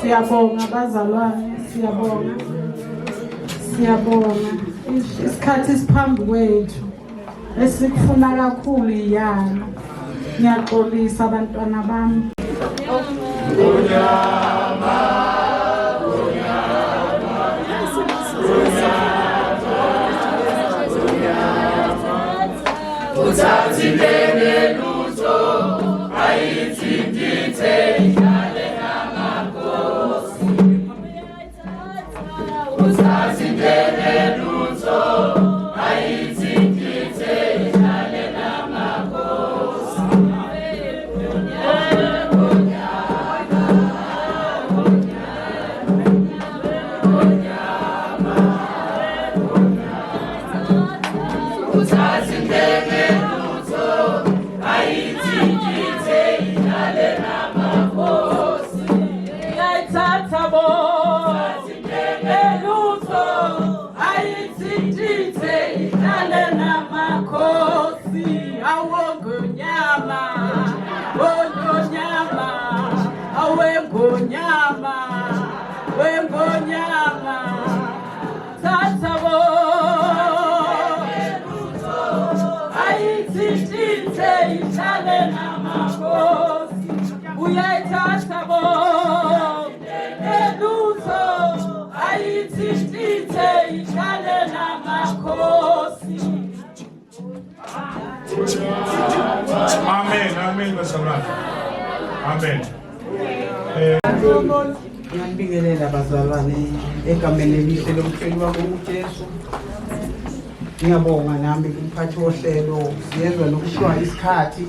Siyabonga bazalwane, siyabonga isikhathi siphambi kwethu esikufuna kakhulu iyana. Ngiyaxolisa abantwana bami. Amen, Amen. Ngiyabingelela bazalwane egameni elihle lomhleli wako uJesu. Ngiyabonga nami kumphathi wohlelo siyezwa nokushiwa isikhathi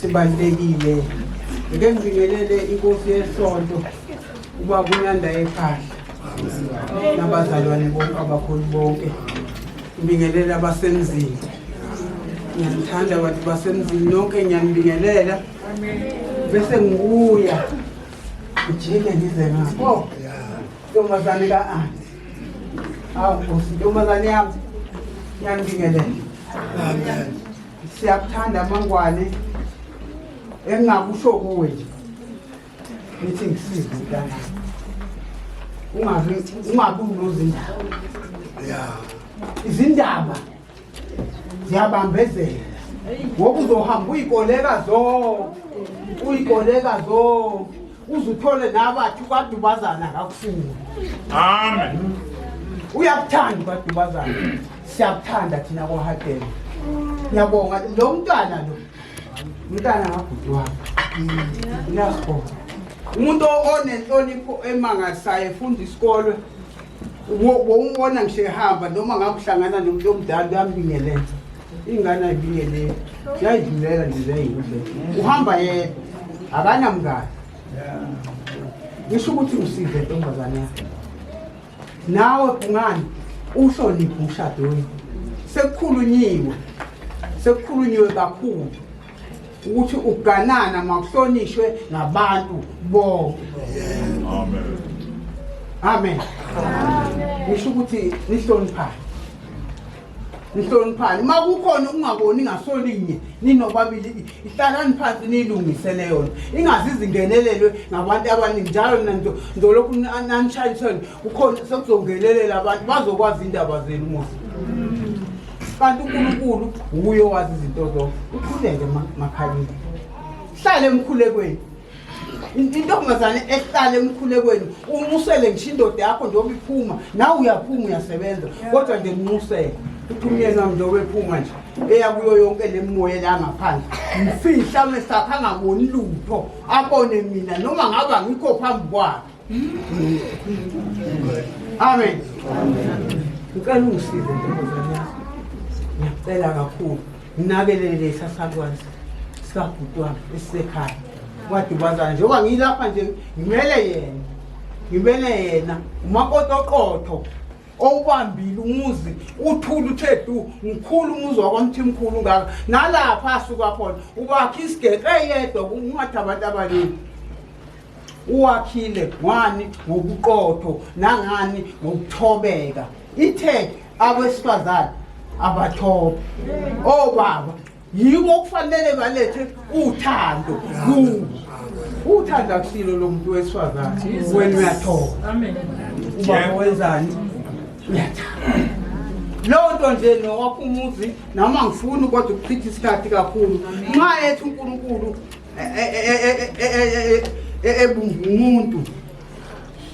sibalekile. Ngeke ngibingelele inkosi yesonto ubaba uNyanda ekhaya nabazalwane bonke abakhulu bonke ngibingelela abasemzini ngiyamthanda abantu basemzini nonke ngiyanibingelela bese ngibuya ngijike ngize ngapho ntombazane ka-anti ntombazane yami ngiyanibingelela siyakuthanda amangwane engingakusho kuwe nje nithi ngisize mntana ungabi unozindaba izindaba ziyabambezela ngoba uzohamba uyikoleka zonke uzuthole nabathu kadubazana kakufundi. Amen. Uyakuthanda kadubazana, siyakuthanda thina kwaHadeni. Ngiyabonga lo mntwana ngabhuti wami. Ngiyabonga umuntu onenhlonipho emangalisayo efunda isikole wonke ngishehamba noma ngakuhlangana nomuntu omdala uyambingelela ingane ayibingelele yayidlulela nje leyihle uhamba yedwa akanamngane ngisho ukuthi usize ntombazane yakho nawe kungani uhloniphe umshado wenu sekukhulunyiwe kakhulu ukuthi uganana makuhlonishwe ngabantu bonke. Amen. Amen. Ngisho ukuthi nihloniphane makukhona ungaboni ngasolinye ninobabili ihlalani phansi nilungisele yona ingazizi ingenelelwe ngabantu abaningi njalo ndolokhu nanishayisweni ukhona sekuzongenelela abantu bazokwazi indaba zenu musa kanti uNkulunkulu uye wazi izinto zonke ukhuleke makhaleni hlale emkhulekweni intombazane ehlale emkhulekweni umusele ngisho indoda yakho njengoba iphuma nawe uyaphuma uyasebenza kodwa nje umusele uthumyeni wami njengoba ephuma nje eya kuyo yonke lemoya la ngaphandle mfihla mesakha angaboni lutho abone mina noma ngaba ngikho phambi kwakhe. Amen. Ngicela ungisize ntombazane yakho ngiyacela kakhulu nginakelele sasakwazi sikabhuti wami esisekhaya wadubazana njengoba ngilapha nje ngimele yena umakotoqotho owubambile umuzi uthula uthe du mkhulu umuzi wakwamthimkhulu ngaka nalapha asuka khona ukwakha isigeke eyedwa ungathi abantu abaningi uwakhile ngani ngobuqotho nangani ngokuthobeka ithe abesifazane abathobe obaba yibo kufanele balethe uthando uthanda kusilo lo muntu wesifazane wena uyathoba. Amen. Ubaba wenzani uyathanda lonto nje nowakho umuzi noma ngifuni kodwa ukuchitha isikhathi kakhulu nxa ethu uNkulunkulu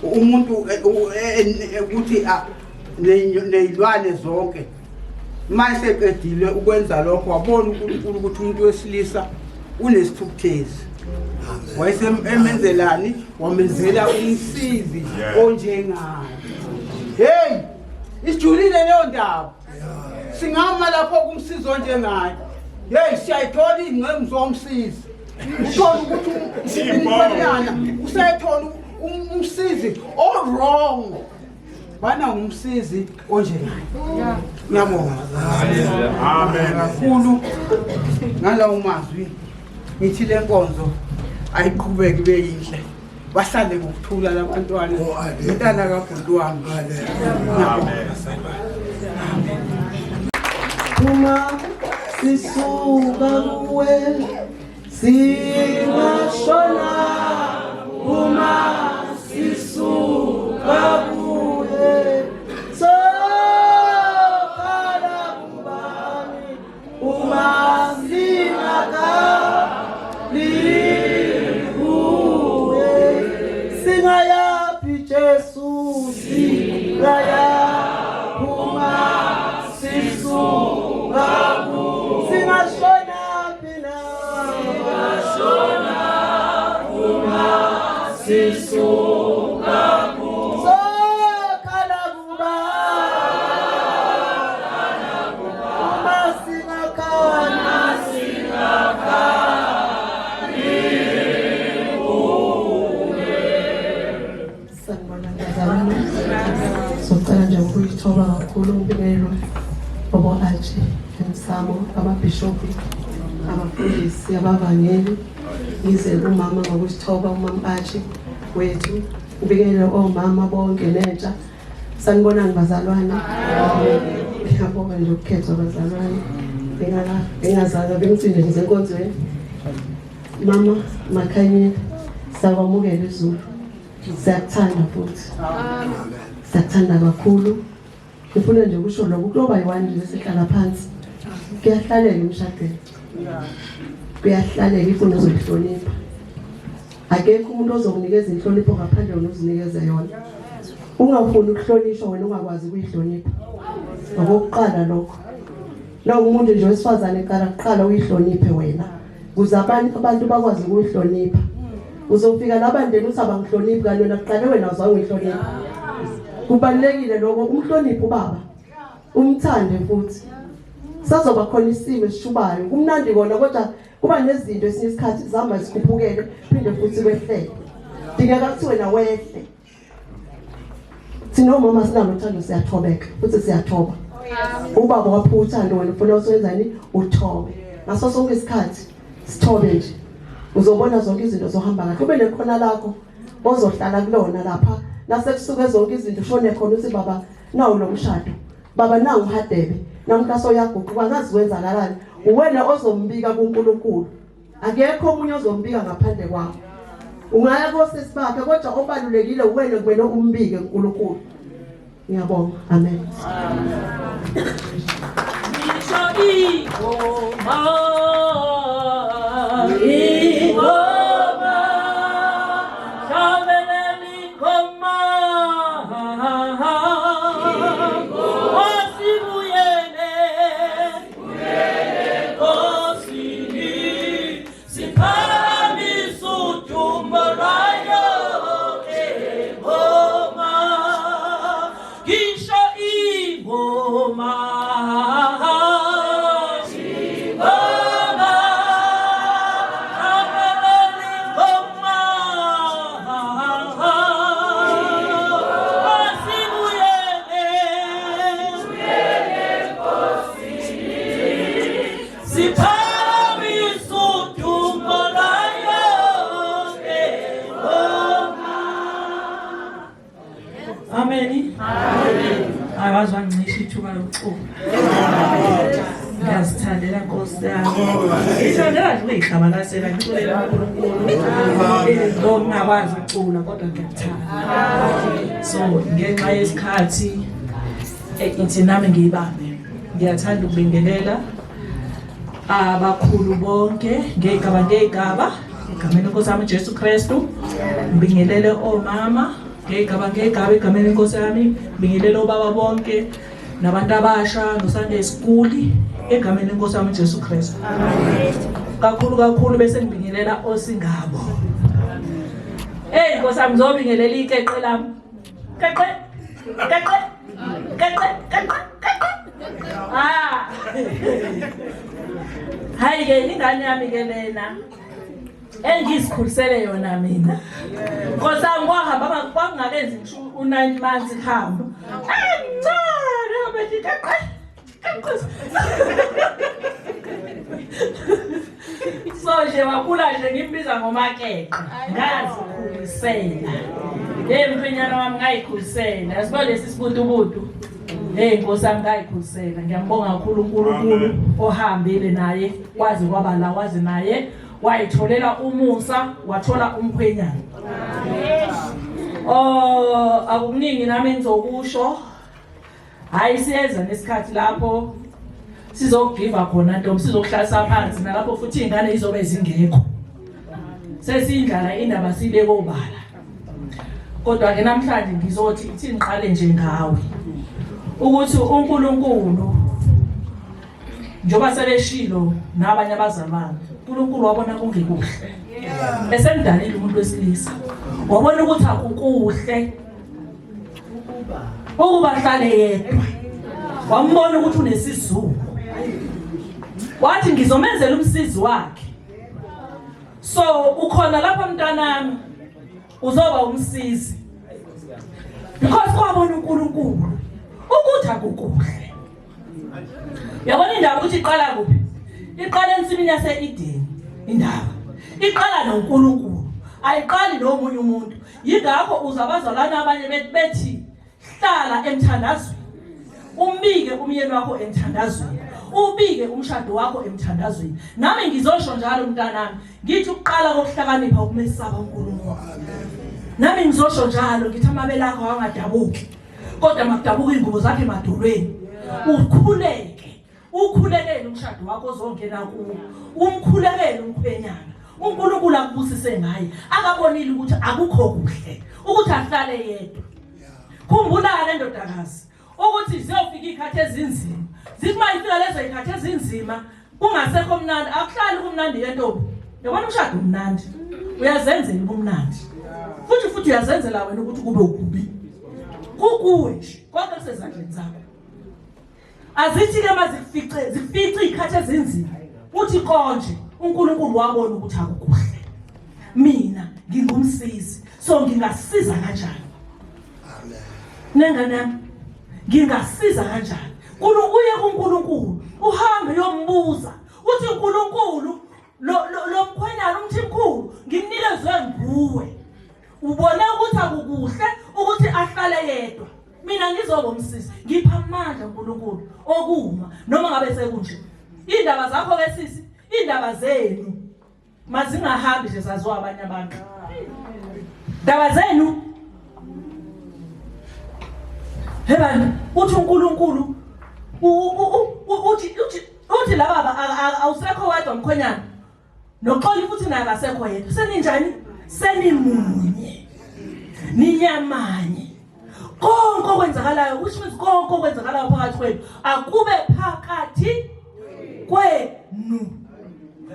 umuntu ukuthi nezilwane zonke manje seqedile ukwenza lokho wabona uNkulunkulu ukuthi umuntu wesilisa unesithukuthezi wayesemenzelani wamenzela umsizi onjengayo. Hey isijulile leyo ndaba singama lapho kumsizi onjengayo hey siyayithola ingcebo zomsizi uthola ukuthi umfanyana usayithola umsizi wrong bana umsizi onjengayo. Ngiyabonga. Amen. Kakhulu ngalawo mazwi ngithi le nkonzo ayiqhubeke ibe yinhle bahlale ngokuthula labantwana intana kabhuti wami. Uma sisuka kuwe singashona uma sisuka kuwe sokala kubani uma singakaliwe singayaphi Jesu singayaphi uma sisuka kuwe singashona phela singashona uma sisuka ngiyazithoba kakhulu ngibingelwe Bobo Aji emsamo ababhishophi abafundisi abavangeli ngize kumama ngokusithoba umama Aji wethu ngibingelwe omama bonke nentsha sanibonani bazalwane ngiyabonga nje ukukhethwa bazalwane bengazalwa bengitsinde nje enkonzweni mama Makhanyile sakwamukela izulu siyakuthanda futhi siyakuthanda kakhulu ngifuna nje ukusho lokho kuloba yiwani nje sihlala phansi kuyahlaleka emshadweni kuyahlaleka ifuna uzohlonipha akekho umuntu ozokunikeza inhlonipho ngaphandle kokuzinikeza yona ungafuni ukuhlonishwa wena ungakwazi ukuyihlonipha ngokuqala lokho lo umuntu nje wesifazane qala uyihloniphe wena ukuze abantu bakwazi ukuyihlonipha uzofika labandeni uthi abangihloniphi kanti wena kuqale wena uzange uyihloniphe kubalekile lokho umhloniphe ubaba umthande futhi sazoba khona isimo esishubayo kumnandi kona kodwa kuba nezinto esinye isikhathi zihamba zikhuphukele phinde futhi kwehlele dingeka kuthi wena wehle thina omama sinalo uthando siyathobeka futhi siyathoba ubaba wapha uthando wena ufuna usenzani uthobe ngaso sonke isikhathi sithobe nje uzobona zonke izinto zohamba kahle ube nekhona lakho ozohlala kulona lapha nasekusuke zonke izinto ushone khona uthi baba nawo lo mshado baba nawu uhadebe namhlaso yaguquka ngazi kwenzakalani uwena ozombika kuNkulunkulu akekho omunye ozombika ngaphandle kwakho ungaya kosisi bakhe kodwa obalulekile uwena kumele umbike kuNkulunkulu ngiyabonga amen ngiyazithandela Nkosi yami ngithandela nje uyihlanganisela ngiculela uNkulunkulu lo ngingakwazi ukucula kodwa ngiyathanda so ngenxa yesikhathi ithi nami ngiyibambe ngiyathanda ukubingelela abakhulu bonke ngegaba egameni lenkosi yami Jesu Kristu ngibingelele omama ngegaba egameni lenkosi yami ngibingelele obaba bonke nabantu abasha noSunday school egameni lenkosi yami Jesu Kristu kakhulu bese ngibingelela osingabo Nkosi yami ngizobingelela ikeqe lami keqe hayi ke ingane yami ke lena engisikhulisele yona mina Nkosi yami kwahamba kwangakenzi u9 months ihamba so nje wakhula nje ngimbiza ngomakeqe ngazikhulisela mkhwenyana wami ngayikhulisela yasibo lesi sibutubutu Nkosi yami ngayikhulisela ngiyambonga kakhulu uNkulunkulu ohambile naye kwazi kwaba la wazi naye wayitholela umusa wathola umkhwenyana akukuningi nami ngizokusho hayi siyeza nesikhathi lapho sizokugiva khona ntombi sizokuhlalisa phansi nalapho futhi ingane izobe zingekho sesindlala indaba sibeke obala kodwa ke namhlanje ngizothi ithi ngiqale nje ngawe ukuthi uNkulunkulu njoba sebeshilo nabanye abazalwane uNkulunkulu wabona kungekuhle bese ngidalile umuntu wesilisa wabona ukuthi akukuhle ukuba hlale yedwa wambona ukuthi unesizungu wathi ngizomenzela umsizi wakhe so ukhona lapha mntanami uzoba umsizi because kwabona uNkulunkulu ukuthi akukuhle. Yabona indaba ukuthi iqala kuphi? Iqala ensimini yase-Eden indaba. Iqala noNkulunkulu. Ayiqali nomunye umuntu. Yingakho uzabazalwana abanye bethi hlala emthandazweni. Umbike umyeni wakho emthandazweni. Ubike umshado wakho emthandazweni. Nami ngizosho njalo mntanami, ngithi ukuqala kokuhlakanipha ukumesaba uNkulunkulu. Nami ngizosho njalo ngithi amabele akho angadabuki. Kodwa makudabuka ingubo zakhe emadolweni. Ukhulekele umshado wakho ozongena kuwo. Umkhulekele umkhwenyana. uNkulunkulu akubusise ngaye akabonile ukuthi akukho kuhle ukuthi ahlale yedwa. Khumbula le ndodakazi ukuthi ziyofika ikhathi ezinzima. Zikuma ifika lezo ikhathi ezinzima kungasekho mnandi akuhlali kumnandi yentombi. Yabona umshado umnandi. Uyazenzela ubumnandi. Futhi uyazenzela wena ukuthi kube ukubi. Kukuwe nje konke kusezandleni zakho. Azithi ke mazifice ikhathi ezinzima. Uthi konje uNkulunkulu wabona ukuthi akukuhle. Mina ngingumsizi so ngingasiza kanjani? Amen. Nengane ngingasiza kanjani? Uye kuNkulunkulu uhambe uyombuza uthi uNkulunkulu lo mkhwenyana umthimkhulu ngimnikezwe nguwe. Ubone ukuthi akukuhle ukuthi ahlale yedwa. Mina ngizoba umsizi ngipha amandla uNkulunkulu okuma noma ngabe sekunje. Indaba zakho ke sisi, indaba zenu mazingahambi nje zaziwa abanye abantu. Indaba zenu hebani uthi uNkulunkulu uthi la baba awusekho wedwa mkhwenyana. Noxoli futhi naye akasekho yedwa. Seninjani? Senimunye. Ninyamanye. Konke okwenzakalayo, which means konke okwenzakalayo phakathi kwenu akube phakathi kwenu.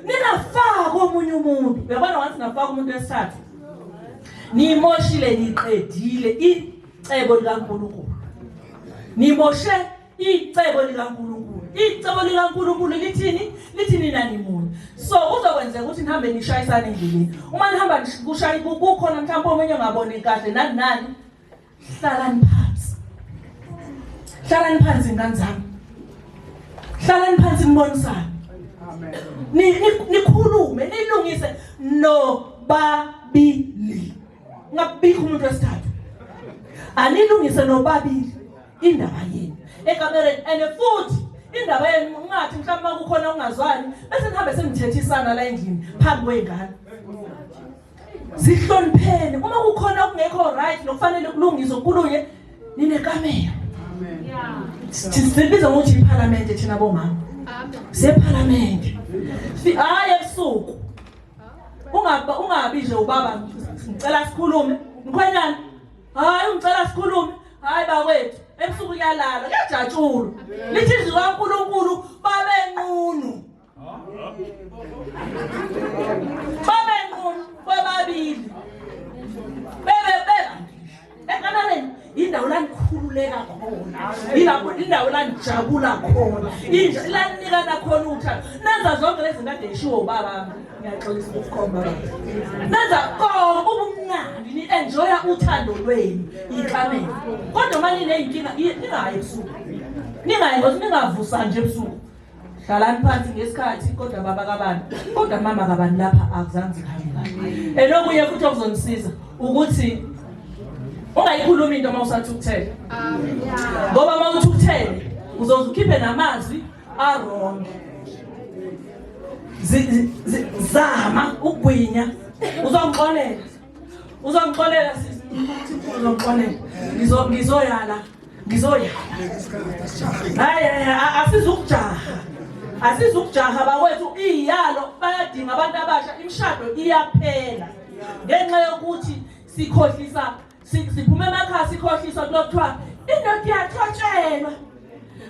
Ningafaka omunye umuntu. Uyabona wathi nafaka umuntu wesithathu. Nimoshile niqedile icebo likaNkulunkulu. Nimoshe icebo likaNkulunkulu. Icebo likaNkulunkulu lithini? Lithini nani munye. So uzokwenzeka ukuthi nihambe nishayisana endleleni. Uma nihamba kushayi kukhona mhlawumbe omunye ongaboni kahle nani hlalani phansi. Hlalani phansi ingane zami. Hlalani phansi nibonisane. Amen. Nikhulume nilungise nobabili. Ngabikho umuntu wesithathu. Anilungise nobabili indaba yenu. Ekamereni and futhi indaba yenu ungathi mhlawumbe kukhona ungazwani bese nihambe senithethisana la endlini phambi kwengane. Sihlonipheni uma kukhona okungekho right nokufanele kulungiswe kulunye ninekamera. Amen. Yeah. Sibiza ngokuthi iParliament thina bomama. Amen. SeParliament. Hayi ebusuku. Ungabi nje ubaba ngicela sikhulume. Mkhwenyana. Hayi ungicela sikhulume. Hayi bakwethu. Ebusuku kuyalala, kuyajatshula. Lithi izwi kaNkulunkulu babenqunu. Babenqunu kwababili. Bebe. Ekanaleni indawo la nikhululeka khona. Indawo la nijabula khona. La ninikana khona uthando. Nenza zonke lezi zinto eshiwo ubaba. Ngiyaxolisa ukukhomba. Nenza konke ubumnandi ni enjoya uthando lwenu ikamela. Kodwa manje neyinkinga ningayi ebusuku. Ningayi ngoba ningavusa nje ebusuku. Hlalani phansi ngesikhathi kodwa baba kabantu. Kodwa mama kabantu lapha akuzange zihambe. Enokunye futhi okuzonisiza ukuthi ungayikhuluma into mawusathi ukuthela. Ngoba mawuthi ukuthele uzozukhiphe namazwi wrong. Zama ukugwinya uzongixolela sisi ngizongixolela ngizoyala asizukujaha bakwethu iyalo bayadinga abantu abasha imshado iyaphela ngenxa yokuthi sikhohlisa siphume emakhaya sikhohlisa kulokuthiwa indoda iyathotshelwa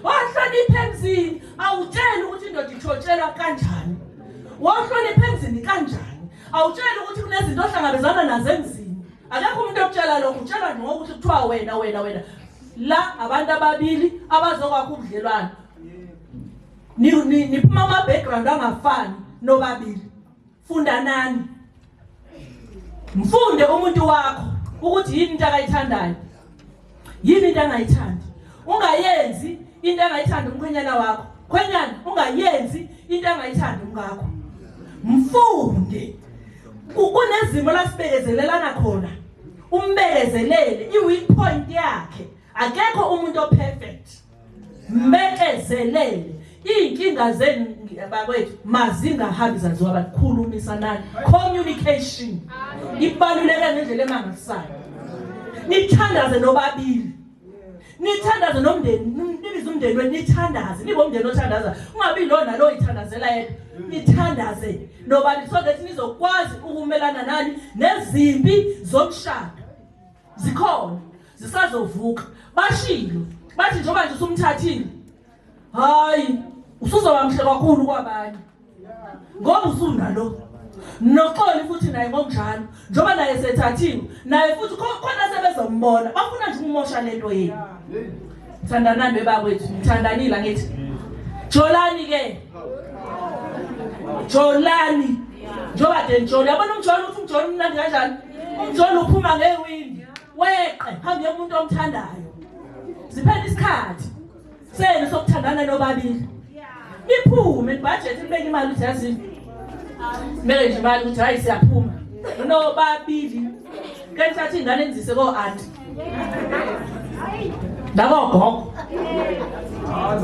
wahlonipha emzini awutsheli ukuthi indoda ithotshelwa kanjani. Wahlonipha emzini kanjani awutsheli ukuthi kunezinto ohlangabezana nazo emzini. Akekho umuntu okutshela lokho utshela nje ngokuthi kuthiwa wena la abantu ababili abazokwakho ubudlelwano niphuma ama background angafani nobabili. Funda nani mfunde umuntu wakho ukuthi yini into akayithandayo yini into angayithandi. ungayenzi into engayithanda umkhwenyana wakho. Khwenyana ungayenzi into engayithanda umkakho. Mfunde. Kunezimo la sibekezelelana khona. Umbekezelele i-weak point yakhe. Akekho umuntu operfect. Mbekezelele. Inkinga zenu bakwethu mazingahambi zaziwa bakhulumisanani. Communication ibaluleke ngendlela emangalisayo. Nithandaze nobabili. Nithandaze nomndeni, nibize umndeni wenu nithandaze. Nibe umndeni othandaza. Ungabi lona lo ithandazela yedwa. Nithandaze nobabili so that nizokwazi ukumelana nani nezimpi zomshado. Zikhona, zisazovuka. Bashilo, bathi njengoba nje usumthathile. Hayi, usuzoba mhle kakhulu kwabanye. Ngoba usunalo. Noxoli futhi naye ngokunjalo. Njengoba naye sethathiwe, naye futhi khona sebezombona. Bafuna nje ukumosha lento yenu. Thandanani bebakwethu, ngithandanile ngithi. Jolani ke. Jolani. Njengoba denjolo, yabona umjolo uthi umjolo mnandi kanjani? Umjolo uphuma ngewindi. Weqe phambi komuntu omthandayo. Siphela isikhathi senu sokuthandana nobabili. Niphume ibudget libeke imali uthi yazi. Mele nje imali uthi hayi siyaphuma. Nobabili. Kanti ingane enzise ko auntie. Dabo gogo.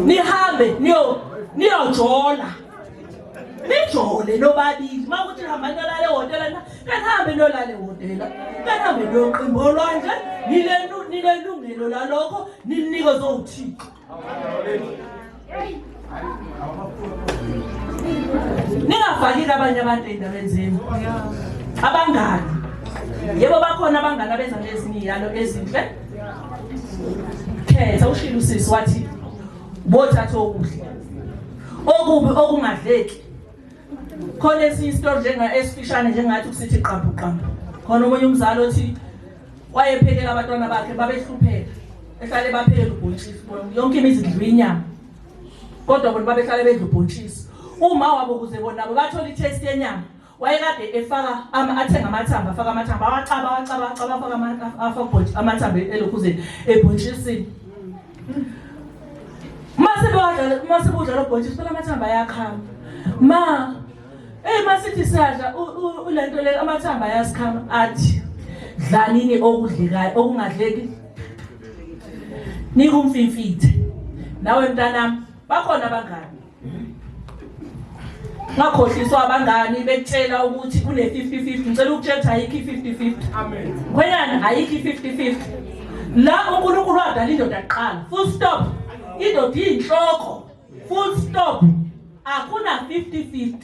Nihambe niyojola. Nijole nobabili. Makuthi hamba nolale ehotela, kanhambe nolale ehotela. Kanhambe noqimbo lwanje, nilelungelo lalokho ninike zothixo. Ningafaki abanye abantu endabeni zenu. Abangani. Yebo bakhona abangani abenza lezinye iziyalo ezinhle. Khetha ushilo usisi wathi bothatha okuhle. Okubi okungadleki. Khona isistory njenga esifishane njengathi kusithi qambu qambu. Khona omunye umzali othi wayephekela abantwana bakhe babehlupheka. Ehlale baphekela ubhontshisi. Yonke imizi idliwa inyama. Kodwa bona babehlale bedla ubhontshisi. Uma wabo kuze bona bathola i-taste yenyama. Wayekade efaka athenga amathamba, afaka amathamba, awacaba afaka amathamba elokhuzeni ebhontshisi. Mase budla lo bhontshisi phela amathamba ayakhama. Masithi sadla ulento le amathamba ayasikhama athi dlanini okudlekayo okungadleki nikumfimfithe. Nawe mntanami bakhona abangani. Ngakhohliswa abangani bekutshela ukuthi kune 50-50 ngicela ukutshela ayikho 50-50. Amen. Khwenyana ayikho 50-50. La uNkulunkulu wadala indoda kuqala. Full stop. Indoda iyinhloko. Full stop. Akuna 50-50.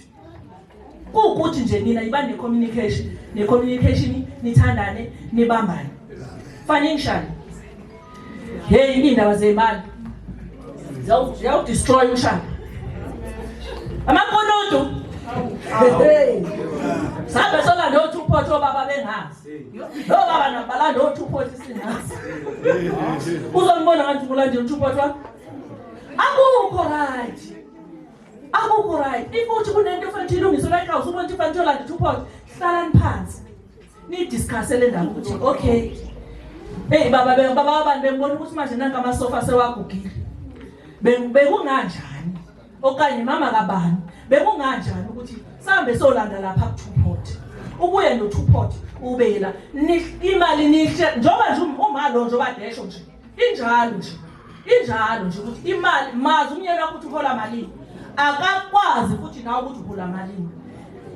Ukuthi nje nina iba ne-communication nithandane nibambane. Financial. Hey indaba zemali. Ziyawu destroy umshado. Amakonodo. Sabe sola no two pot obaba bengazi. Lo baba nabala no two pot singazi. Uzombona ngathi kulanje two pot wakho. Akukho right. Ifuthi kunento efanele ilungiswe la ekhaya usubona ukuthi fanele ulande two pot. Hlalani phansi. Ni discuss le ndaba ukuthi okay. Baba abantu bembona ukuthi manje nanka amasofa sewagugile. Bekunganjani? Okanye mama kabani bekunganjani ukuthi sambe solanda lapha ku two pot ubuye no two pot ubela imali nihle njoba nje uma lo njoba desho nje injalo nje ukuthi imali mazi umyeni wakho ukuthi uhola malini akakwazi futhi nawe ukuthi uhola malini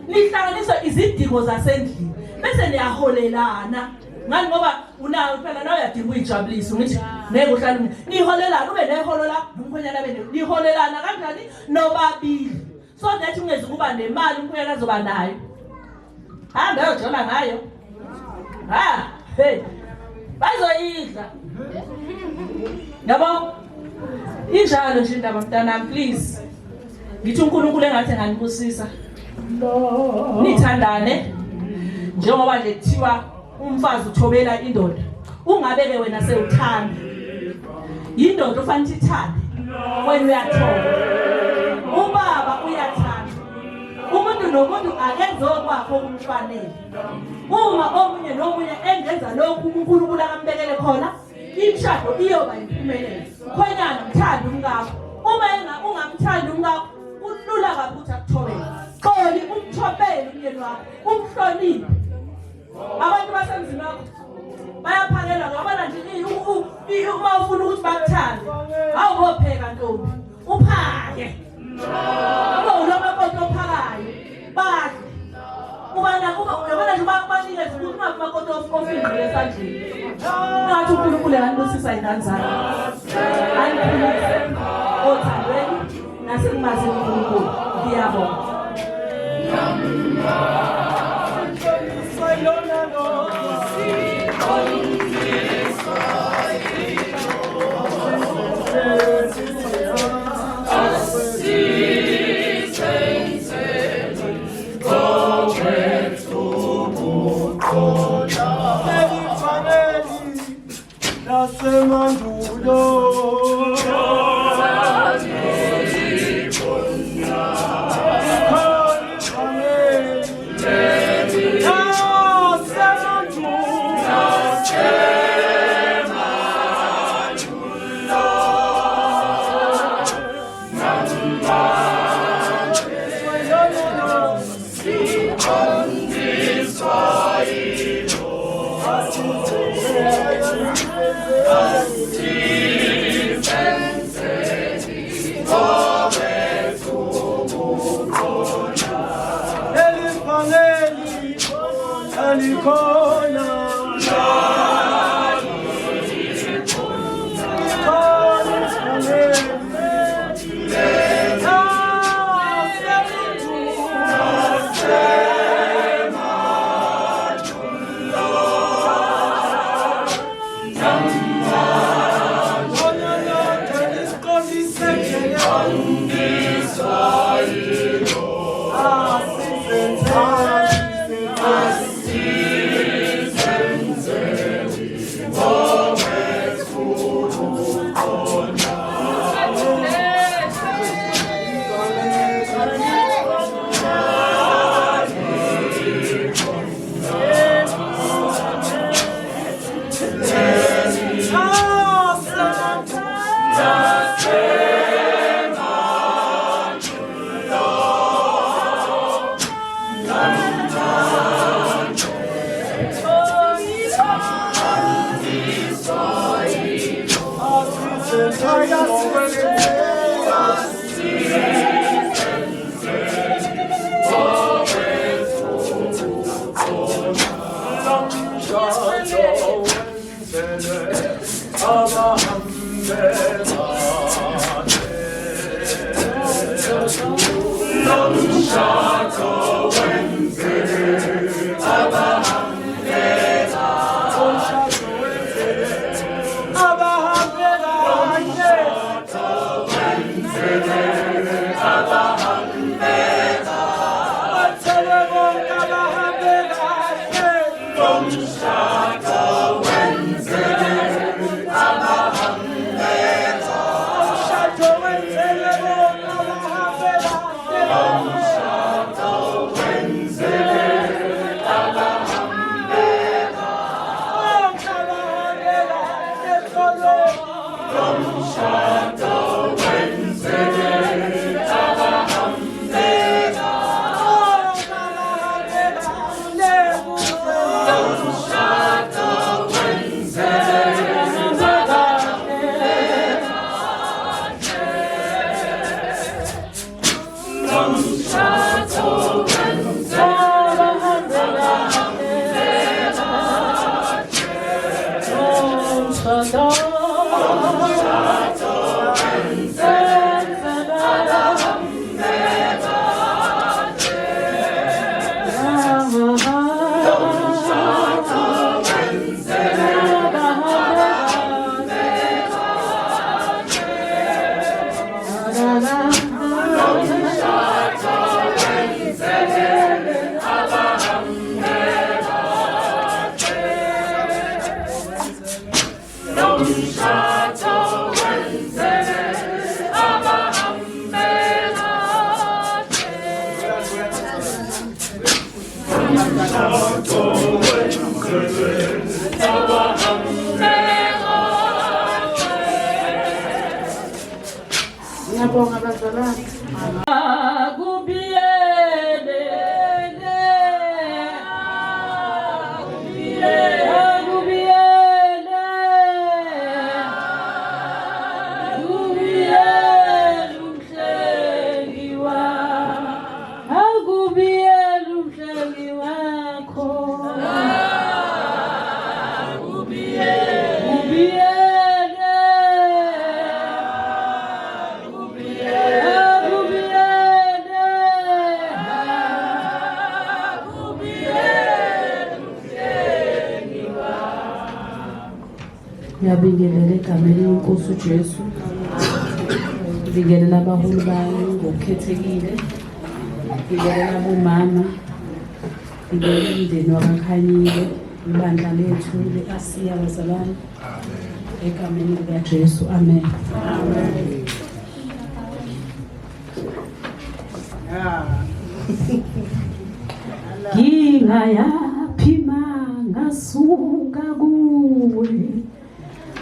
nihlanganisa izidingo zasendlini bese niyaholelana ngani ngoba unayo phela nawe uyadinga ukujabulisa ngithi ngeke uhlale niholelana ube neholo la umkhwenyana bene niholelana kanjani nobabili so that ungeze kuba nemali umkhwenyana azoba nayo hamba uyojola ngayo bazoyidla yabo injalo nje indaba mntanami please ngithi uNkulunkulu engathi nganibusisa nithandane njengoba nje kuthiwa umfazi uthobela indoda ungabeke wena sewuthanda indoda ufanele ithande wena uyathoba ubaba uyathanda umuntu nomuntu akenze okwakho okumfanele uma omunye nomunye engenza lokhu uNkulunkulu akambekele khona imshado iyoba impumelelo khwenyana mthanda umngakho uma ungamthanda umngakho kulula kabi ukuthi akuthobele xoli umthobele umyeni wakho umhloniphe abantu basemzini wakho bayaphakela ngabana nje uma ufuna ukuthi bakuthande awubopheka ntombi uphake aba ulomakoti ophakayo badle ubana nje bakubanikeza ukuthi ungamakoti ofindile esandleni ngathi uNkulunkulu anibusisa ingane zakhe aniphilise othandweni nasekumazini uNkulunkulu ngiyabonga bazalwane. Ngiyabingelela egameni lenkosi uJesu. Ngibingelela abaholi bami ngokukhethekile. Ngibingelela abomama. Ngibingelela umndeni wakaKhanyile, ibandla lethu le-Asiya bazalwane. Egameni likaJesu. Amen. Amen. Ngingayaphi mangasuka kuwe,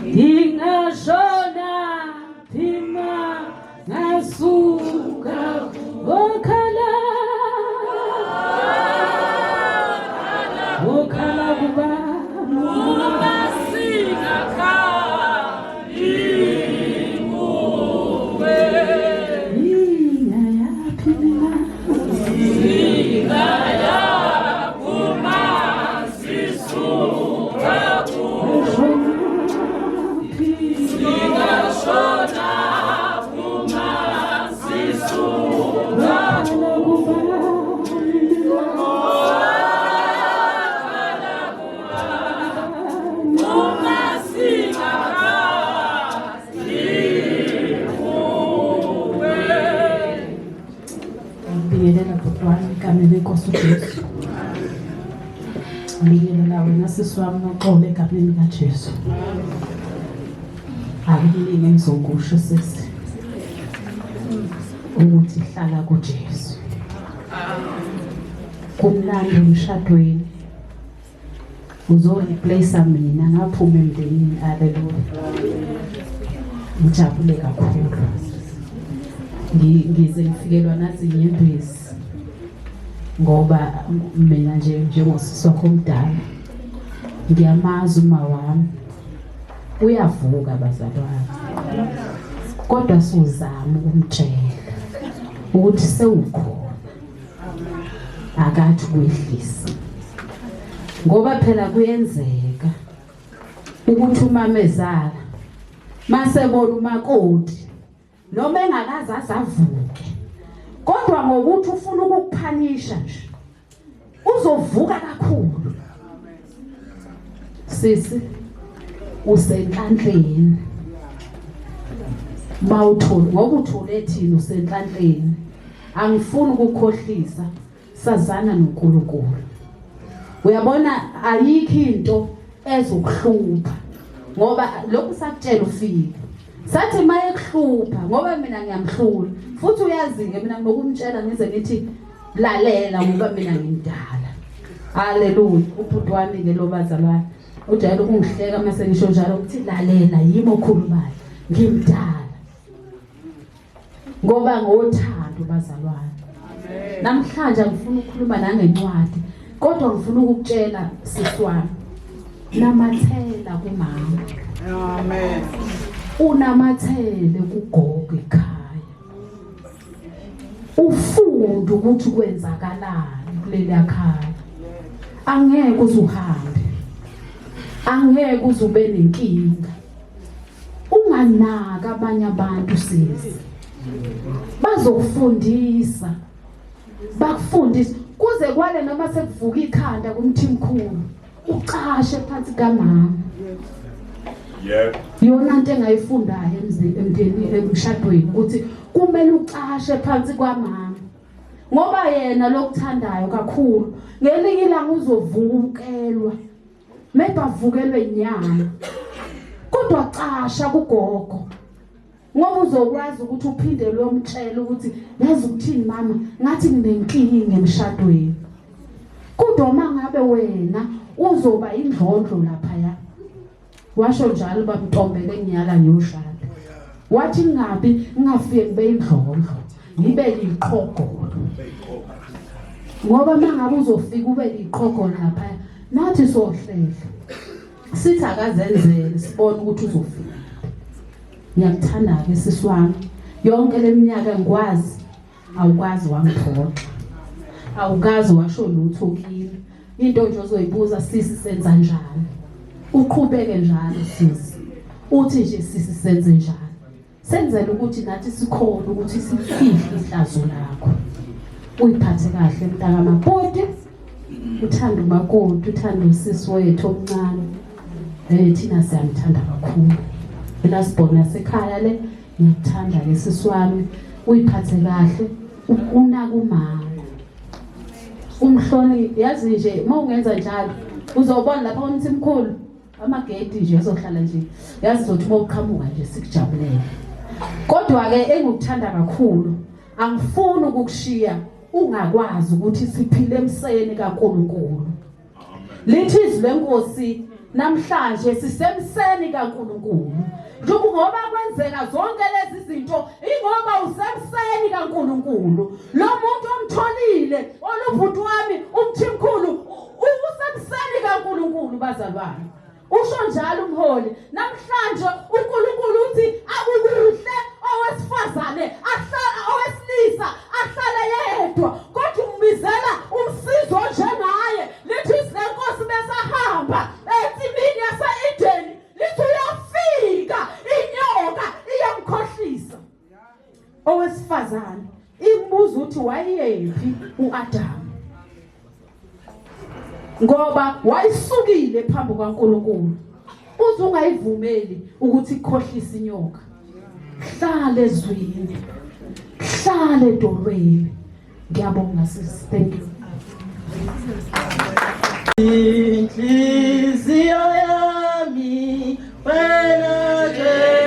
ngingashona phima ngasuka okhala kuba Nkosi uJesu. Ngibingelela wena sisi wami noxolo egameni likaJesu. Akuliningi engizokusho sisi ukuthi hlala kuJesu. Kumlando emshadweni uzoreplace mina ngaphuma emndenini. Haleluya. Ngijabule kakhulu. Ngize ngifikelwa nazi inyembezi ngoba mina njengosisi wakho omdala ngiyamazi uma wami uyavuka bazalwane, kodwa sizama ukumtshela ukuthi sewukhona, akathi kwehlisa, ngoba phela kuyenzeka ukuthi umama ezala masebona umakoti noma engakaze azavuke, kodwa ngokuthi ufuna ukukuphanisha nje uzovuka kakhulu. Sisi usenhlanhleni mawuthole ngoba uthole thina usenhlanhleni. Angifuni ukukhohlisa, sazana noNkulunkulu. Uyabona ayikho into ezokuhlupha ngoba lokhu sakutshela ufike sathi maye kuhlupha ngoba mina ngiyamhlula futhi uyazi-ke mina ngokumtshela ngize ngithi lalela ngoba mina ngimdala. Haleluya. Ubhuti wami-ke lo bazalwane ujayele ukungihleka mase ngisho njalo ukuthi lalela yimi okhulumayo, ngimdala ngoba ngothando bazalwane. Namhlanje ngifuna ukukhuluma nangencwadi kodwa ngifuna ukukutshela sisi wami, namathela kumama. Amen. Unamathele kugogo ekhaya, ufunda ukuthi kwenzakalani kuleli ekhaya. Angeke uzuhambe, angeke uzube nenkinga. Unganaka abanye abantu sisi, bazokufundisa, bakufundisa kuze kwale noma sekuvuka ikhanda kumthimkhulu ucashe phansi kamama. Yep. Yona into engayifundayo emndenini emshadweni ukuthi kumele ucashe phansi kwamama ngoba yena lokuthandayo kakhulu. Ngelinye ilanga uzovukelwa, maybe avukelwe inyama, kodwa casha kugogo ngoba uzokwazi ukuthi uphinde lo mtshela ukuthi yazi ukuthini mama, ngathi nginenkinga emshadweni. Kodwa mangabe wena uzoba indlondlo lapha ya washo njalo bamntombele nginyaka ngiyoshada. wathi ngingafike ngibe indlondlo ngibe liqhogolo ngoba mangabe uzofika ube liqhogolo lapha nathi sohlele sithi akazenzele sibone ukuthi uzofika. Ngiyakuthanda ke siswami yonke leminyaka ngikwazi awukwazi wangiphoxa awukazi washo lutho kimi into nje ozoyibuza sisi senza njalo uqhubeke njalo sisi uthi nje sisi senze njalo senzele ukuthi nathi sikhona ukuthi sifihle ihlazo lakho uyiphathe kahle mntaka mabhodi uthanda umakoti uthanda usisi wethu omncane thina siyamthanda kakhulu mina sibona sekhaya le ngiyakuthanda lesisi wami uyiphathe kahle unaka umama umhloni yazi nje mawungenza njalo uzobona lapha umthimkhulu amagate nje ezohlala nje yazi zothi mawuqhamuka nje sikujabulele kodwa ke engikuthanda kakhulu angifuni ukukushiya ungakwazi ukuthi siphile emseni kaNkulunkulu lithi izwi lenkosi namhlanje sisemseni kaNkulunkulu ngoba kwenzeka zonke lezi zinto ingoba usemseni kaNkulunkulu lo muntu omtholile olubhuti wami umthimkhulu usemseni kaNkulunkulu bazalwane usho njalo umholi namhlanje uNkulunkulu uthi akukuhle owesifazane ahlala owesilisa ahlala yedwa kodwa umbizela umsizo njengaye lithi izinkosi besahamba etsimini yase-Edeni lithi uyafika inyoka iyamkhohlisa owesifazane imbuza ukuthi wayeyephi uAdamu ngoba wayisukile phambi kwaNkulunkulu uze ungayivumeli ukuthi ikhohlise inyoka hlale ezwini hlale edolweni ngiyabonga sisi thank you inhliziyo yami wena nje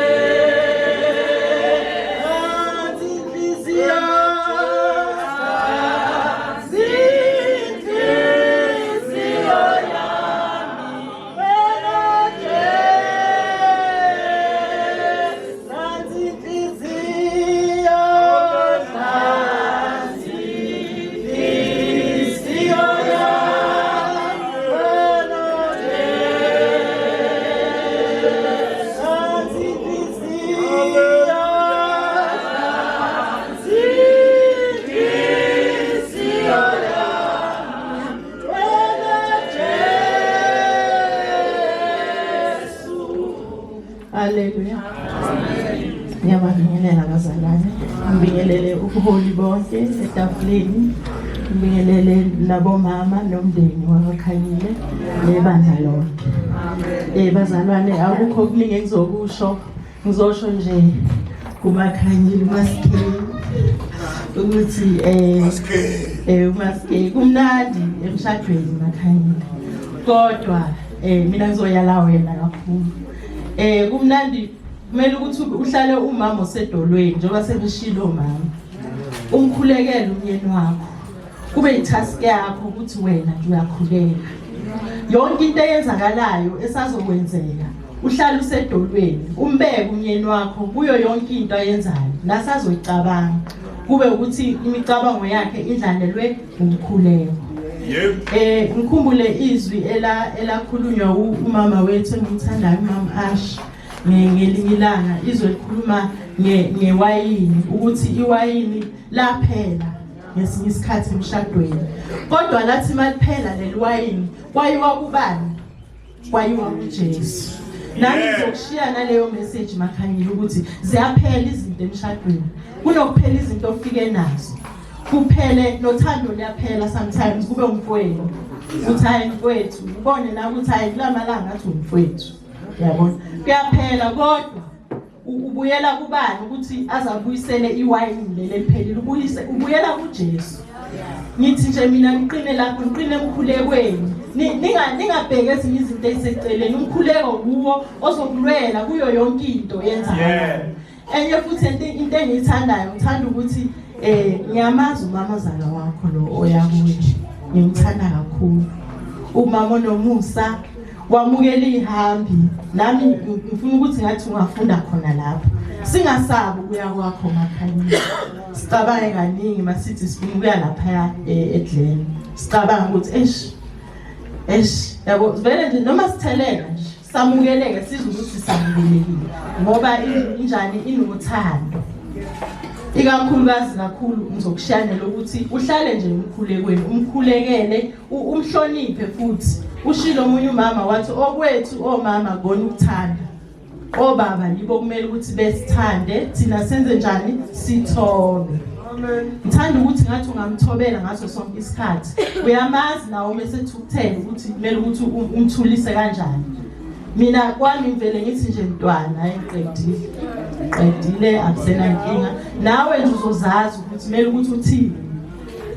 Haleluya. Ngiyabingelela abazalwane, ngibingelele ubuholi bonke etafuleni, ngibingelele labomama nomndeni wabakhanyile nebandla lonke. Bazalwane akukho okuningi engizokusho, ngizosho nje kumakhanyile uMaskeni ukuthi uMaskeni kumnandi emshadweni makhanyile. Kodwa mina ngizoyala wena kakhulu. Kumnandi kumele ukuthi uhlale umama osedolweni njengoba sebeshilo mama umkhulekele umyeni wakho kube itask yakho ukuthi wena nje uyakhuleka yonke into eyenzakalayo esazokwenzeka uhlale usedolweni umbeke umyeni wakho kuyo yonke into ayenzayo nasazoyicabanga kube ukuthi imicabango yakhe indlalelwe umkhuleko. Ngikhumbule izwi elakhulunywa umama wethu engimthandayo umama Ash ngelinye ilanga izwi elikhuluma ngewayini ukuthi iwayini laphela ngesinye isikhathi emshadweni kodwa lathi maliphela leli wayini kwayiwa kubani kwayiwa kuJesu. Nami ngizokushiya naleyo message makhanyile ukuthi ziyaphela izinto emshadweni kunokuphela izinto ofike nazo kuphele nothando liyaphela sometimes kube umfowenu uthi hayi mfowethu ubone na ukuthi hayi kulamalanga athi umfowethu yabona kuyaphela kodwa ubuyela kubani ukuthi azabuyisele iwayini leli liphelile ubuyela kuJesu. Ngithi nje mina ngiqine lapho ngiqine emkhulekweni ningabheke ezinye izinto eziseceleni umkhuleko kuwo ozokulwela kuyo yonke into yenzayo. Enye futhi into engiyithandayo ngithanda ukuthi ngiyamazi umama zala wakho lo oyakuye ngimthanda kakhulu umama nomusa wamukela ihambi nami ngifuna ukuthi ngathi ungafunda khona lapha singasabi ukuya kwakho makhaya sicabange kaningi masithi sifuna ukuya lapha edleni sicabanga ukuthi yabo vele nje noma sitheleka nje samukeleke sizwe ukuthi samukelekile ngoba injani inothando ikakhulukazi kakhulu ngizokushanela ukuthi uhlale nje umkhulekele umhloniphe futhi ushilo omunye umama wathi okwethu omama kona ukuthanda obaba yibo kumele ukuthi besithande thina senze njani sithobe ngithanda ukuthi ngathi ungamthobela ngaso sonke isikhathi uyamazi nawe mesethukuthela ukuthi kumele ukuthi umthulise kanjani mina kwami ngivele ngithi nje mntwana eqedile akusena inkinga nawe nje uzozazi ukuthi kumele ukuthi uthini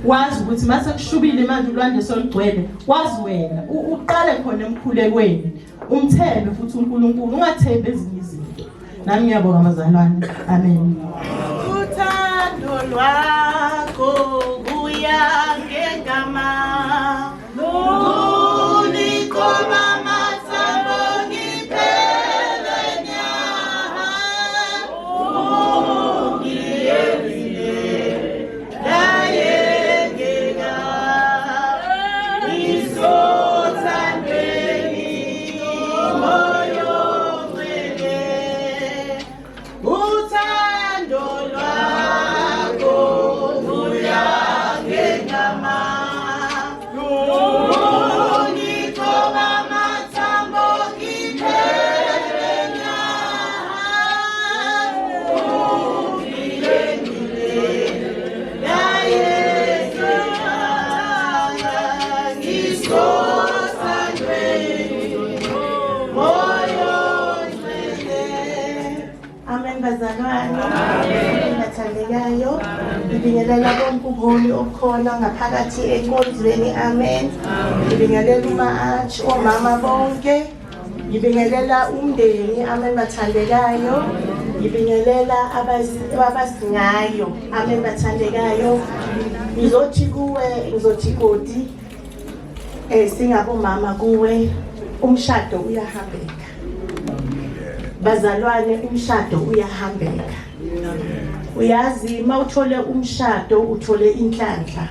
wazi ukuthi mase kushubile manje ulwandle solugcwele wazi wena uqale khona emkhulekweni umthembe futhi uNkulunkulu ungathembi ezinye izinto nami ngiyabonga abazalwane amen uthando lwakho kuya ngegama unikoma mathambo ngiphele nyaha ungiyelile dayengeka isothandweni moyo ngcwele uthando lwakho kuya ngegama unikoma mathambo ngiphele nyaha ungiyelile dayengeka isothandweni moyo ngcwele. Amen bazalwane. Ngathandekayo ngibingelela bonke ubuholi obukhona ngaphakathi enkonzweni amen. Ngibingelela uma-arch omama bonke. Ngibingelela umndeni amen bathandekayo. Ngibingelela abasingayo amen bathandekayo. Ngizothi Godi singabomama kuwe umshado uyahambeka. Bazalwane umshado uyahambeka. Uyazi mawuthole umshado uthole inhlanhla.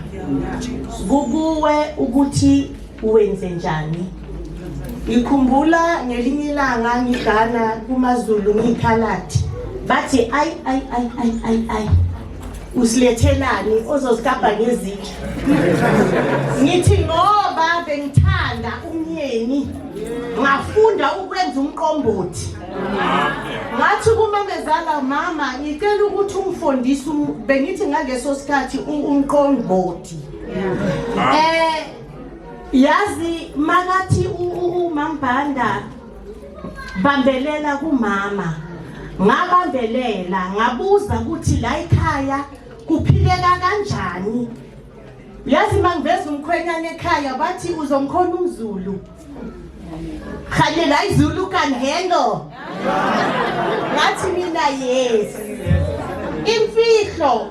Kukuwe ukuthi uwenze njani. Ngikhumbula ngelinye ilanga ngigana kumaZulu ngikhalati. Bathi ay usilethelani ozozigaba ngezitho. Ngithi ngoba bengithanda umyeni ngafunda ukwenza umqombothi. Ngathi kumamezala mama ngicela ukuthi ungifundise bengithi ngaleso sikhathi umqombothi. Yazi makathi uMambanda bambelela kumama. Ngabambelela ngabuza ukuthi la ekhaya kuphileka kanjani. Yazi mangiveza umkhwenyana ekhaya bathi uzomkhona umZulu. Khale la iZulu can handle. Ngathi mina yes. Imfihlo.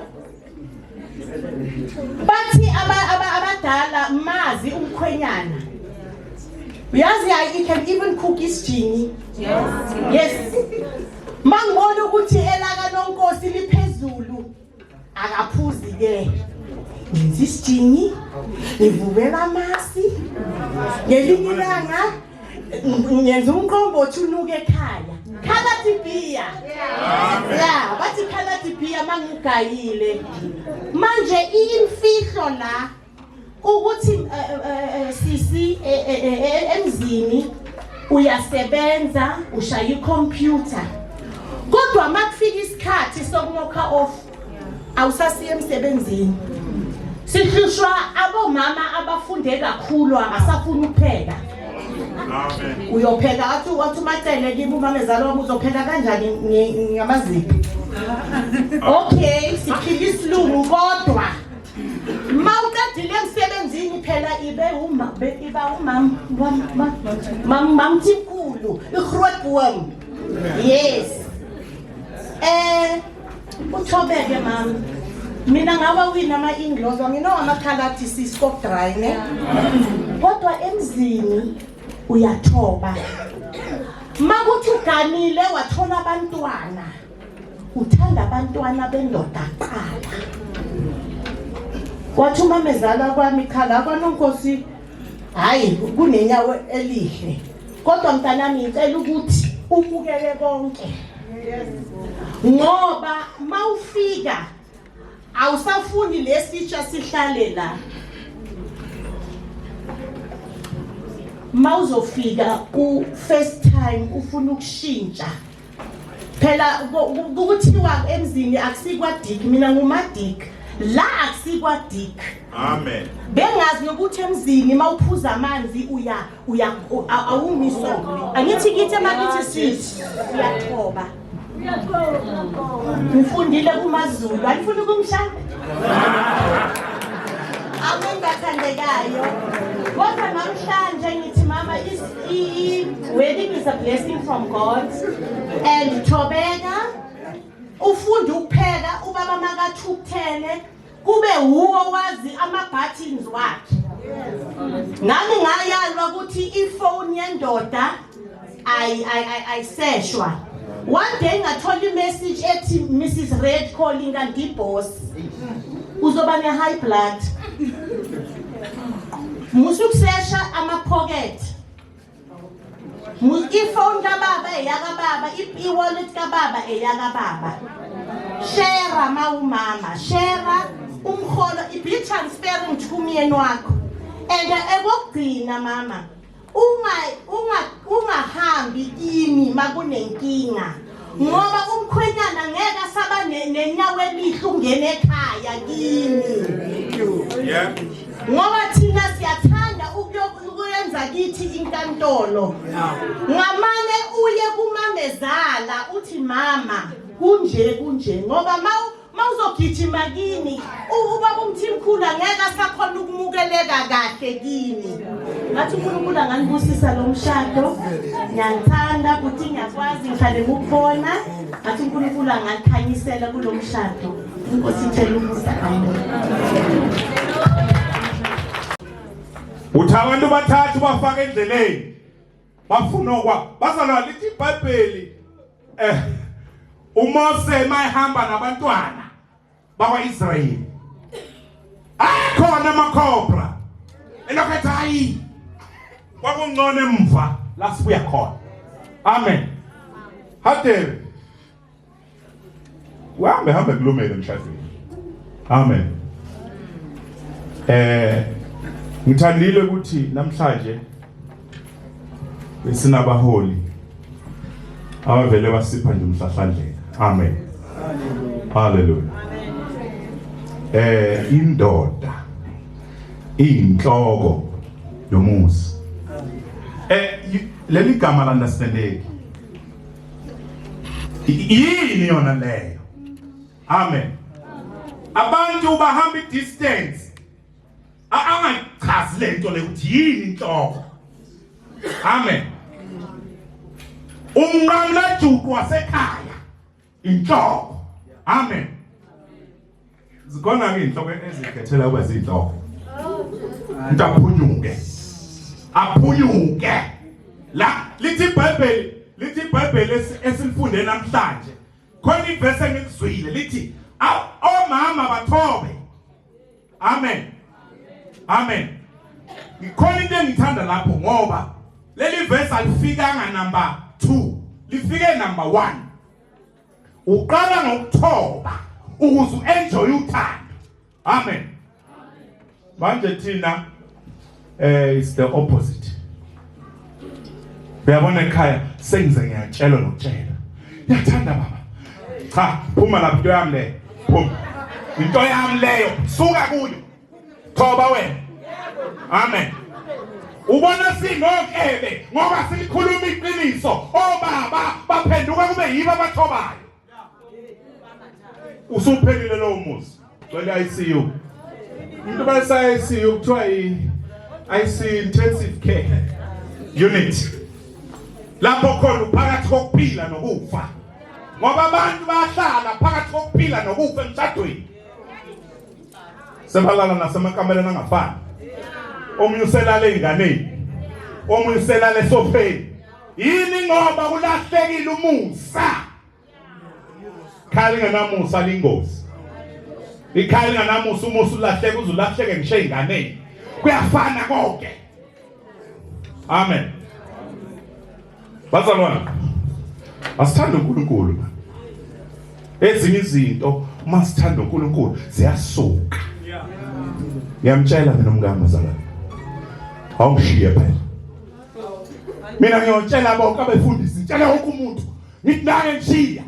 Bathi abadala mazi umkhwenyana. Uyazi he can even cook isijingi. Yes. Mangibona ukuthi elaka nonkosi liphezulu akaphuzi ke. Ngenza isijingi, ngivubela amasi. Ngelinye ilanga ngenza umqombothi unuke ekhaya. Khalathi biya. Yeah, bathi khalathi biya mangigayile. Manje imfihlo la ukuthi sisi emzini uyasebenza ushaya icomputer. Kodwa makufika isikhathi sokunokha off awusasiye emsebenzini. Sihlushwa abomama abafunde kakhulu abasafuna ukupheka. Amen. Uyopheka wathi uMacele kimi umamezala wami uzopheka kanjani ngamazipho. Okay, siphila isilungu kodwa mawuqedile emsebenzini phela iba mamthikulu igrootboom. Yes. Uthobeke mama. Mina ngaba wina ama-in-laws ngino amakhalathi siskop dry ne. Kodwa emzini uyathoba. Makuthi uganile wathola abantwana. uthanda abantwana bendoda kuqala. Wathi uma mezala kwami khala kwaNonkosi hayi kunenyawo elihle. Kodwa mntanami ngicela ukuthi ubukele konke. Ngoba mawufika awusafuni lesitsha sihlale la. Mawuzofika u first time ufuna ukushintsha. Phela ukuthiwa emzini akusikwa Dick, mina ngumaDick. La akusikwa Dick. Amen. Bengazi ukuthi emzini mawuphuza amanzi awumisokwe. Angithi kithi emakithi sithi uyathoba. Ngifundile kumaZulu, ayifuni kumshaya. Abengathandekayo. Kodwa namhlanje ngithi mama wedding is a blessing from God. And thobeka ufunde ukupheka ubaba makathukuthele kube huwo wazi ama-buttons wakhe. Nami ngayalwa ukuthi ifone yendoda ayiseshwa. One day ngathola i-message ethi Mrs. Red calling and boss. Uzoba ne-high blood. Musukusesha ama-pocket. Ifone kababa eyakababa, i-wallet kababa eyakababa. Share mawumama, share umholo, be transparent kumyeni wakho. And ekugcina mama, ungahambi kimi makunenkinga. Ngoba umkhwenyana ngeke asaba nenyawo elihle ungene ekhaya kimi. Yeah. Ngoba thina siyathanda ukuyenza kithi inkantolo. Ngamane uye kumamezala uthi mama kunje ngoba mawuzogijima kini ubaba umthimkhulu angeke asakhona ukumukeleka kahle kini. Ngathi uNkulunkulu anganibusisa lo mshado. Ngiyangithanda ukuthi ngiyakwazi ngihlale ngikubona. Ngathi uNkulunkulu anganikhanyisela kulo mshado. Inkosi ithele umusa. Uthi abantu bathathu bafaka endleleni bafuna bazalwa lithi iBhayibheli uMose mayihamba nabantwana bakwaIsrayeli akhona amakhobra elokhetha hayi kwakungcone emva la sibuya khona. Amen. Hadere hambe kulumele emshadweni. Amen. Ngithandile ukuthi namhlanje besinabaholi abavele basipha nje umhlahlandlela. Amen. Hallelujah. Indoda inhloko yomuzi. Leli gama la understandeki. Yini yona leyo? Amen. Abantu bahamba distance. Angachazi lento le ukuthi yini inhloko. Amen. Umnqamla juqu wasekhaya inhloko. Amen. Zikhona ke inhloko ezikhethela kuba zinhloko. Aphunyuke. La lithi iBhayibheli esilifunde namhlanje. Khona ivesi engikuzwile lithi omama bathobe. Amen. Amen. Ngikhona into engithanda lapho ngoba leli verse alifikanga number 2, lifike number 1. Uqala ngokuthoba ukuze uenjoy uthando. Amen. Manje thina is the opposite. Uyabona ekhaya sengize ngiyatshela nokutshela. Yathanda baba. Cha, phuma lapho into yami le. Phuma. Into yami leyo, suka kuyo. Thoba wena. Amen. Ubona sinokebe ngoba silikhuluma iqiniso. Obaba baphenduka kube yibo abathobayo. Usuphelile lo muzi. Cela ICU. Into bayisa ICU kuthiwa ICU intensive care unit. Lapho khona uphakathi kokuphila nokufa. Ngoba abantu bahlala phakathi kokuphila nokufa emshadweni. Sebalala nasemakameleni angafani. Omunye uselala einganeni. Omunye uselala esofeni. Yini ngoba kulahlekile umusa. ikhaya linganamusa lingozi. Ikhaya linganamusa umusa ulahleka uzulahleke ngisho einganeni. Kuyafana konke. Amen. Bazalwane, asithanda uNkulunkulu. Ezinye izinto masithanda uNkulunkulu ziyasuka. Ngiyamtshela mina umngane bazalwane. Awushiye phela. Mina ngiyotshela bonke abefundisi, ngitshela wonke umuntu, ngithi nange ngishiya.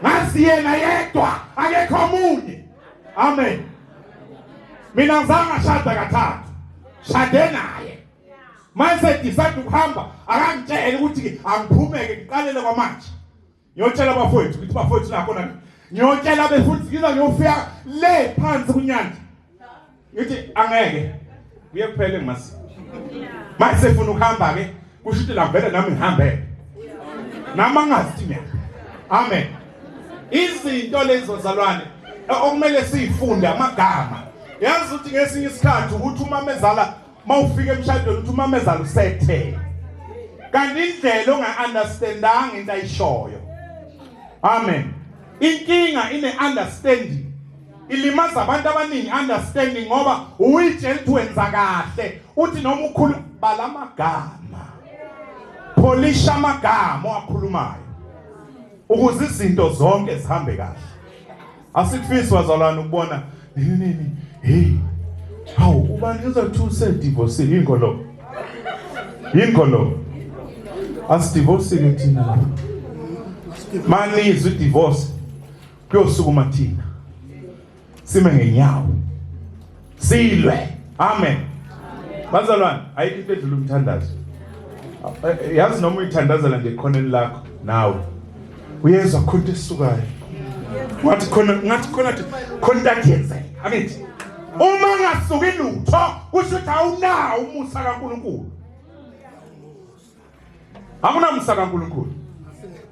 Ngazi yena yedwa, akekho omunye. Amen. Mina ngizange ngashada kathathu. Shade naye. Manje decide ukuhamba, akangitshela ukuthi angiphumeke ngiqalele kwamanje. Ngiyotshela abafowethu, ukuthi bafowethu la khona. Ngiyotshela abefundisi ngiza ngiyofika le phansi kunyanda. Ngithi angeke. Kuye kuphele ngimasi. Manje sefuna ukuhamba ke, kusho ukuthi la vele nami ngihambe. Nama ngazi mina. Amen. Izinto lezo zalwane okumele sifunde amagama. Yazi ukuthi ngesinye isikhathi ukuthi umamezala mawufika emshadweni uthi umamezala usethe. Kanti indlela onga-understandanga into ayishoyo. Amen. Inkinga ine understanding. Ilimaza abantu abaningi understanding ngoba uyitshela ukuthi wenza kahle. Uthi noma ukhulu bala amagama. Polisha amagama owakhulumayo. Ukuze izinto zonke zihambe kahle. Asikufisi wazalwana ukubona nini hey hawu ubani uzathusa divorce inkolo. Inkolo. Asidivorce thina lapha. Manizwe divorce kuyosukuma thina. Sime ngenyawo. Silwe. Amen. Bazalwane, ayikho into edlula umthandazo. Yazi noma uyithandazela ngekhoneni lakho nawe. Uyezwa khona esisukayo. Ngathi khona contact yenze. Akithi. Uma ngasuki lutho, kusho ukuthi awunawo umusa kaNkulunkulu. Akuna umusa kaNkulunkulu.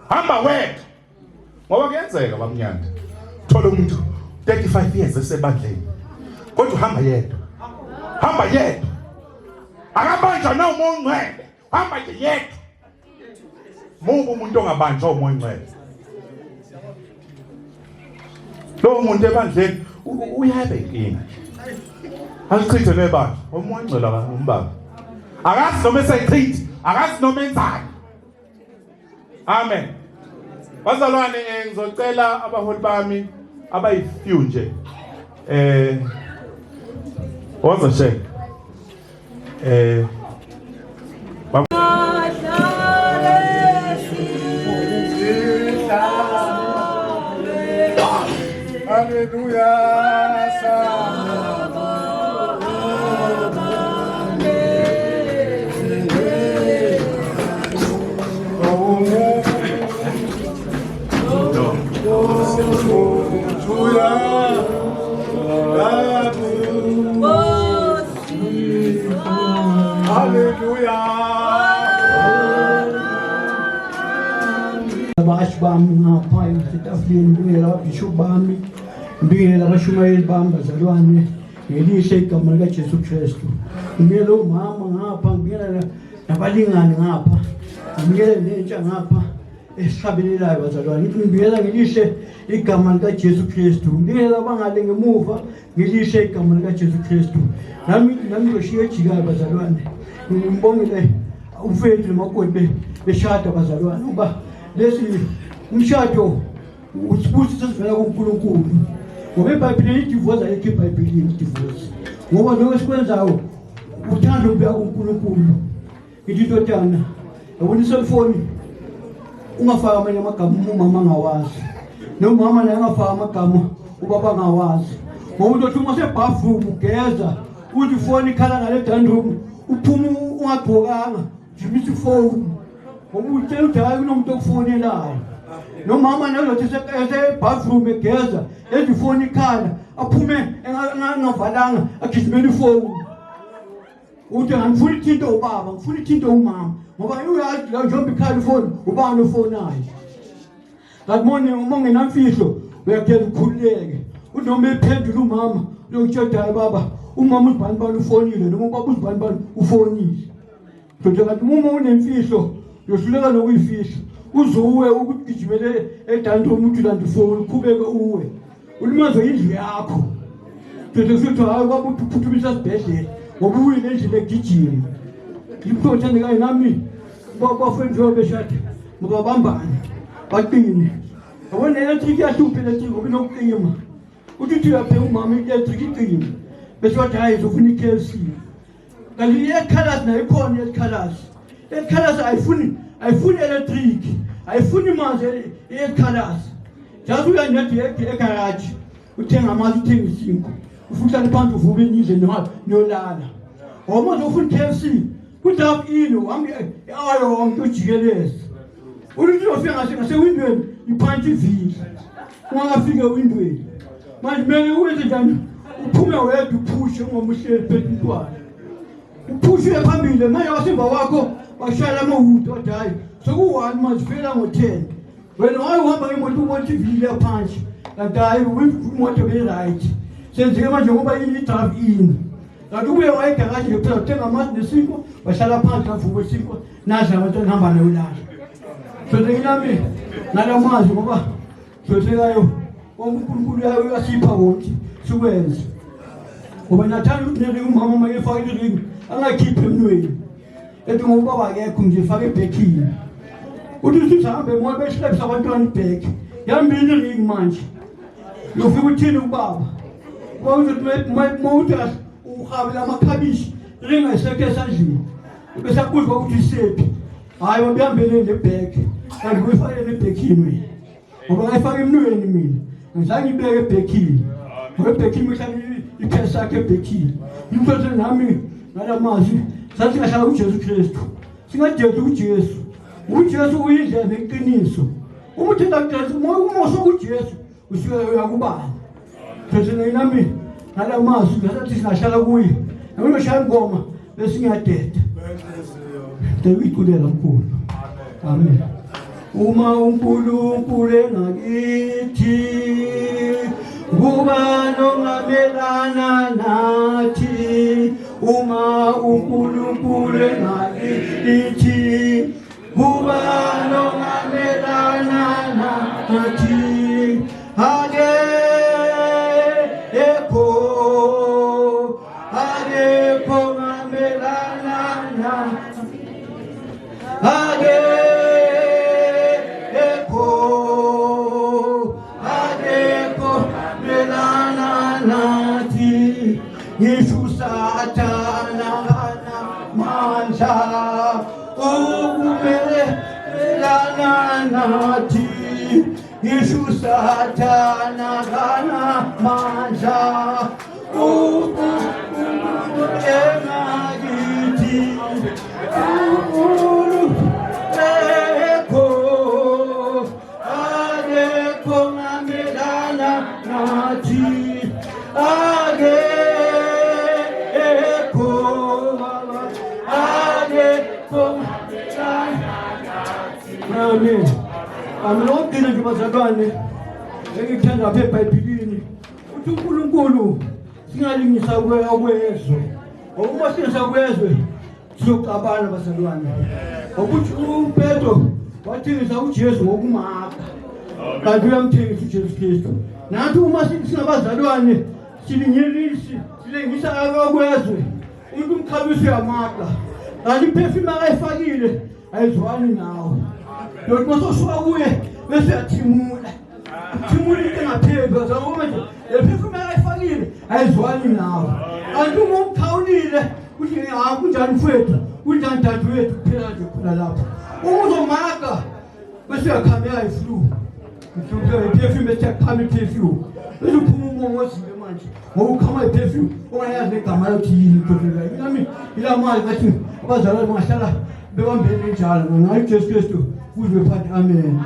Hamba wedwa. Ngoba kuyenzeka bamnyanda. Thola umuntu 35 years esebandleni. Kodwa uhamba yedwa. Hamba yedwa. Akabanjwa na umoya ongcwele. Hamba nje yedwa. Mubu umuntu ongabanjwa umoya ongcwele. Lo muntu ebandleni uyabe inkinga. Alichithe nebandla. Umoya ongcwele umbaba. Akazi noma eseyichithe, akazi noma enzani. Amen. Bazalwane ngizocela abaholi bami abayifew nje. Waza she. Bami ngapha eStafini ngibuyela ababishop bami ngibuyela abashumayeli bami bazalwane ngelihle igama lika Jesu Kristu ngibuyela umama ngapha ngibuyela nabalingani ngapha ngibuyela nentsha ngapha esishabelelayo bazalwane ngithi ngibuyela ngelihle igama lika Jesu Kristu ngibuyela abangale ngemuva ngelihle igama lika Jesu Kristu nami ngoshiya ejikayo bazalwane ngibongile umfethu nomakoti beshada bazalwane uba lesi umshado usibusiso sivela kuNkulunkulu ngoba iBhayibheli idivorce ayikho iBhayibhelini idivorce ngoba lokho sikwenzayo uthando lubuya kuNkulunkulu ngithi intotana yabona iselfoni ungafaka amanye amagama umama angawazi nomama naye angafaka amagama ubaba angawazi ngoba uthi uma sebathroom ugeza uthi ifoni ikhala ngale dandroom uphuma ungagqokanga jimisa ifoni ngoba uthe udayi kunomuntu okufonelayo nomama nelothi bathroom egeza ezifoni ikhala aphume engavalanga agijimela ifoni uthi ngifuna ithinto ubaba ngifuna ithinto umama ngoba uyazi la njengoba ikhala ifoni ubaba nofonayo ngamone uma ngenamfihlo uyageza ukukhululeke unoma ephendula umama lokutshela baba umama uzibani bani ufonile noma ubaba uzibani bani ufonile nje kanti uma unemfihlo yohluleka nokuyifihla uzuwe ukugijimele edanto umuntu landifoni uqhubeke uwe ulimazo indlu yakho bese sithi hayi kwaba uthuthumisa sibhedlela ngoba uyile endlini egijima imphotshane kanye nami bafenzi beshade mababambane baqine abone electric yahluphe electric ngoba inokuqima uthi uyaphe umama electric iqima bese wathi hayi uzofuna iKFC kanti iColors nayo ikhona iColors ayifuni electric ayifuni manzi iColors jazi uyanedi egarage uthenga amanzi uthenga isinko ufuhlala phansi uvuke nidle nolala ngoba uzofuna iKFC kudap ino wami ayo wonke ujikeleza uthi ufika ngasewindweni iphantsi ivili ungafika ewindweni manje mele uwenze njani uphume wedwa uphushe ngomuhleli phezu intwana uphushe phambili manje wasemva wakho washaya amawudo wathi hayi soku-1 manje ufika ngo-10 wena wayehamba ngemoto ubona ivili yaphansi kanti hayi imoto be-right senzike manje ngoba yini idrave ini kanti ubuye wayegaraji nje phela uthenga amasi nesinko wahlala phansi ngavuka isinko nazi abantwana hamba nayolala sozekinami nalamazi ngoba sosekayo uNkulunkulu uyasipha wonke sikwenze ngoba nathanda ukuthi umama uma efaka iringi angakhiphi emnweni ethi ngoba akekho nje efake ebhekini uthi sihambe emoya beshlebisa abantwana ibheki yambini iringi manje yofika uthini ubaba mawuthi uhabela amakhabishi ringa isekho esandleni bese akuzwa ukuthi isephi hayi wabihambele nebheki kanti kuyifakele ebhekini ngoba ngayifaka emnweni mina ngizange ibeke ebhekini ngoba ebhekini mhlawumbe iphesa yakhe ebhekini imfethu nami ngalamazwi sathi ngahlala kuJesu Kristu singadedi uJesu uJesu uyindlela neqiniso umuthi ndakuthi umoso kuJesu usuke uyakubani phezulu nami ngalamazwi ngathi singahlala kuye noma shaya ingoma bese ngiyadeda David mkhulu amen uma uNkulunkulu engakithi kuba nongamelana nathi uma uNkulunkulu engakithi kuba nongamelana nathi akekho ngamelana nathi Yesu Satana mandla ukumelana nathi Yesu Satana mandla engakithi akekho ngamelana nathi Amen. Amen. Okugcina nje bazalwane engikuthanda apha eBhayibhelini uthi uNkulunkulu singalingisa kwezwe. Uma singisa kwezwe siyoxabana bazalwane. Ukuthi uPetro wathengisa uJesu ngokumaka. Kanti uyamthengisa uJesu Kristu. Nathi uma singabazalwane silingisa kwezwe. Umuntu umkhabisi uyamaka. Kanti iperfume akayifakile ayizwani nawo. Lokho masosuka kuye bese yathimula. Thimula into engaphezulu ngoba manje leperfume akayifakile ayizwani nawo. Kanti uma umkhawulile uthi ha kunjani mfowethu? Kunjani dadewethu kuphela nje khona lapha. Uma uzomaka bese yakhamela iflu. Ngikuthi iperfume ethi iperfume. Bese uphuma umongozi manje. Ngoba ukhama iperfume ongayazi igama lathi yini kodwa yami ila mali ngathi abazalwane bangahlala bewambele njalo ngayo Jesu Kristu kuzwe phansi amen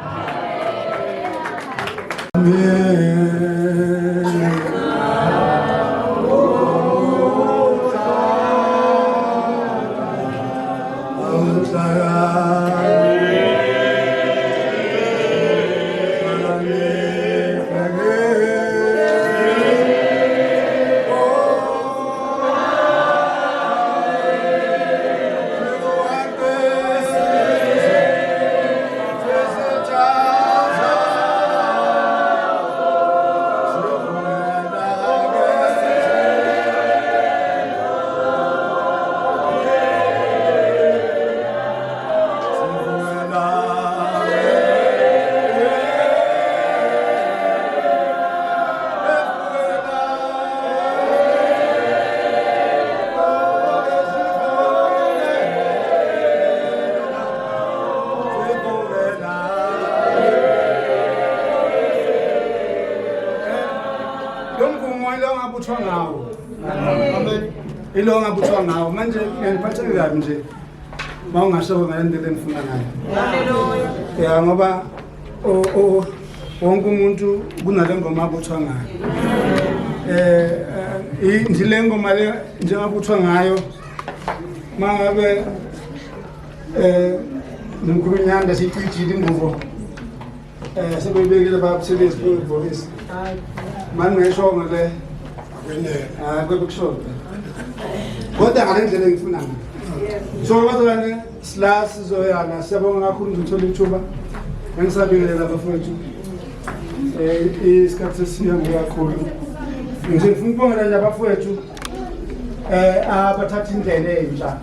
ongabuthwa ngawo. Amen. Ilo ongabuthwa ngawo. Manje ngiyiphatheke kabi nje. Mawungasho ngalendlela engifuna ngayo. Haleluya. Ya ngoba wonke umuntu kunale ngoma abuthwa ngayo. Indile ngoma le njengabuthwa ngayo mangabe nomkhulunyanda sicijile ingubo sebebekile babusebenzi bobisi manje ngisho ngale kwebekushota kodwa ngalendlela engifuna ngayo so bazalwane sila sizoyana siyabonga kakhulu ngithola ithuba engisabingelela bafowethu isikhathi sesihambe kakhulu nje ngifuna ukubongela nje abafowethu abathatha indlela entsha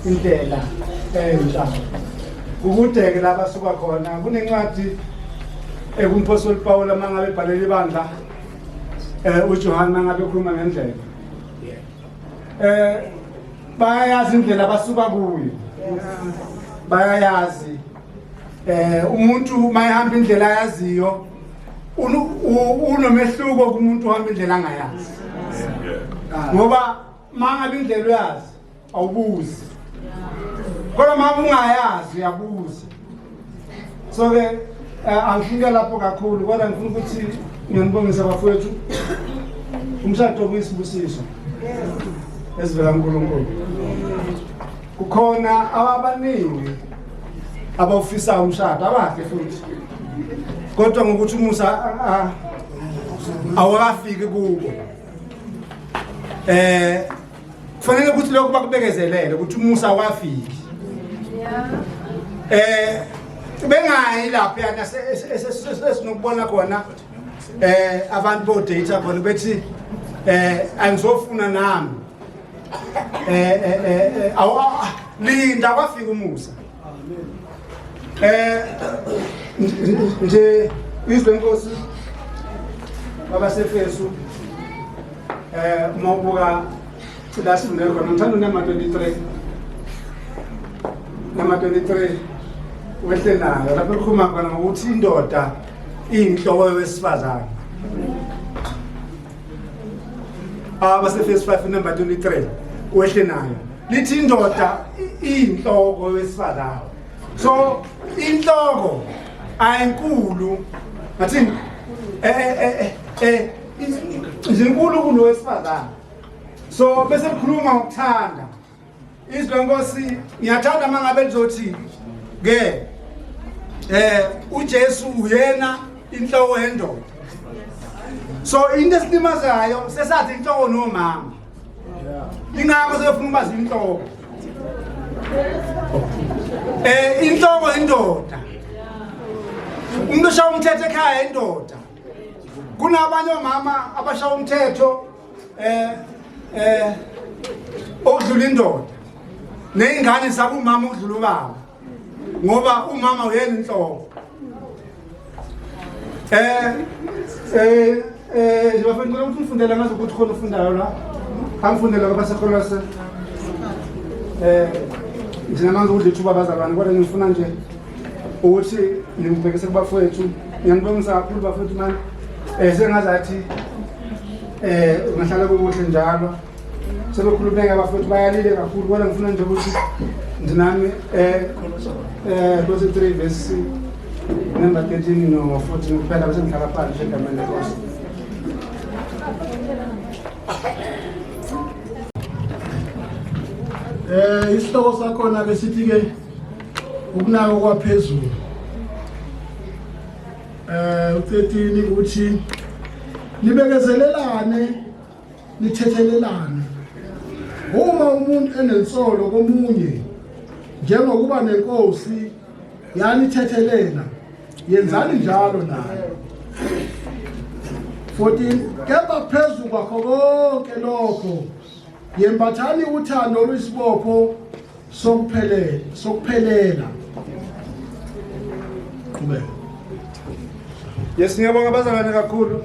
indlela entsha ukudeke la basuka khona kunencwadi kumpostoli Paul mangabe ebhalela ibandla uJohn mangabe ekhuluma ngendlela bayayazi indlela abasuka kuyo bayayazi umuntu mayihamba indlela yaziyo unomehluko kumuntu ohamba indlela angayazi ngoba mangabe indlela uyazi awubuzi kodwa uma ungayazi uyabuza so ke angifika lapho kakhulu kodwa ngifuna ukuthi ngiyonibongisa bafowethu umshado kuyisibusiso esivela kuNkulunkulu kukhona abaningi abawufisa umshado abahle futhi kodwa ngokuthi umusa awakafiki kubo kufanele ukuthi lokho bakubekezelele ukuthi umusa awafiki bengayi lapha yana sesinokubona khona abantu bo data khona bethi angizofuna nami linda kwafika umusa nje izwe inkosi baba sefesu mawubuka la sifundele khona ngithanda nama 23 wehle nayo lapho kukhuluma khona ngokuthi indoda inhloko wesifazane abasefesu 5 number 23 wehle nayo lithi indoda inhloko wesifazane so inhloko ayinkulu ngathi izinkulu kulowesifazane so bese kukhuluma ngokuthanda izwe Nkosi ngiyathanda mangabe lizothi ke uJesu uyena inhloko yendoda so into esilimazayo sesathi inhloko nomama ingakho sefuna ubazi inhloko inhloko indoda umuntu oshawa umthetho ekhaya indoda kunabanye omama abashawa umthetho okudlula indoda nezingane zabumama okudlula ubaba ngoba umama uyena inhloko ngibafuna ukuthi ufundele ngaze ukuthi khona ufundayo la angifundela kwabasekholwa se njengamanje udla ithuba abazalwane kodwa ngifuna nje ukuthi nimbhekise kubafowethu ngiyanibongisa kakhulu bafowethu manje sengazathi ngahlala kubuhle njalo sebekhulumeka abafowethu bayalile kakhulu kodwa ngifuna nje ukuthi ndinami Kolose 3 verse number 13 no 14 kuphela bese ngihlala phansi egameni leNkosi. Isihloko sakhona besithi ke ukunaka kwaphezulu. U13 uthi nibekezelelane nithethelelane. Uma umuntu enensolo komunye njengokuba nenkosi yanithethelela yenzani njalo naye. 14 kepha phezulu kwakho konke lokho yembathani uthando oluyisibopho sokuphelela. Yes, ngiyabonga abazalwane kakhulu.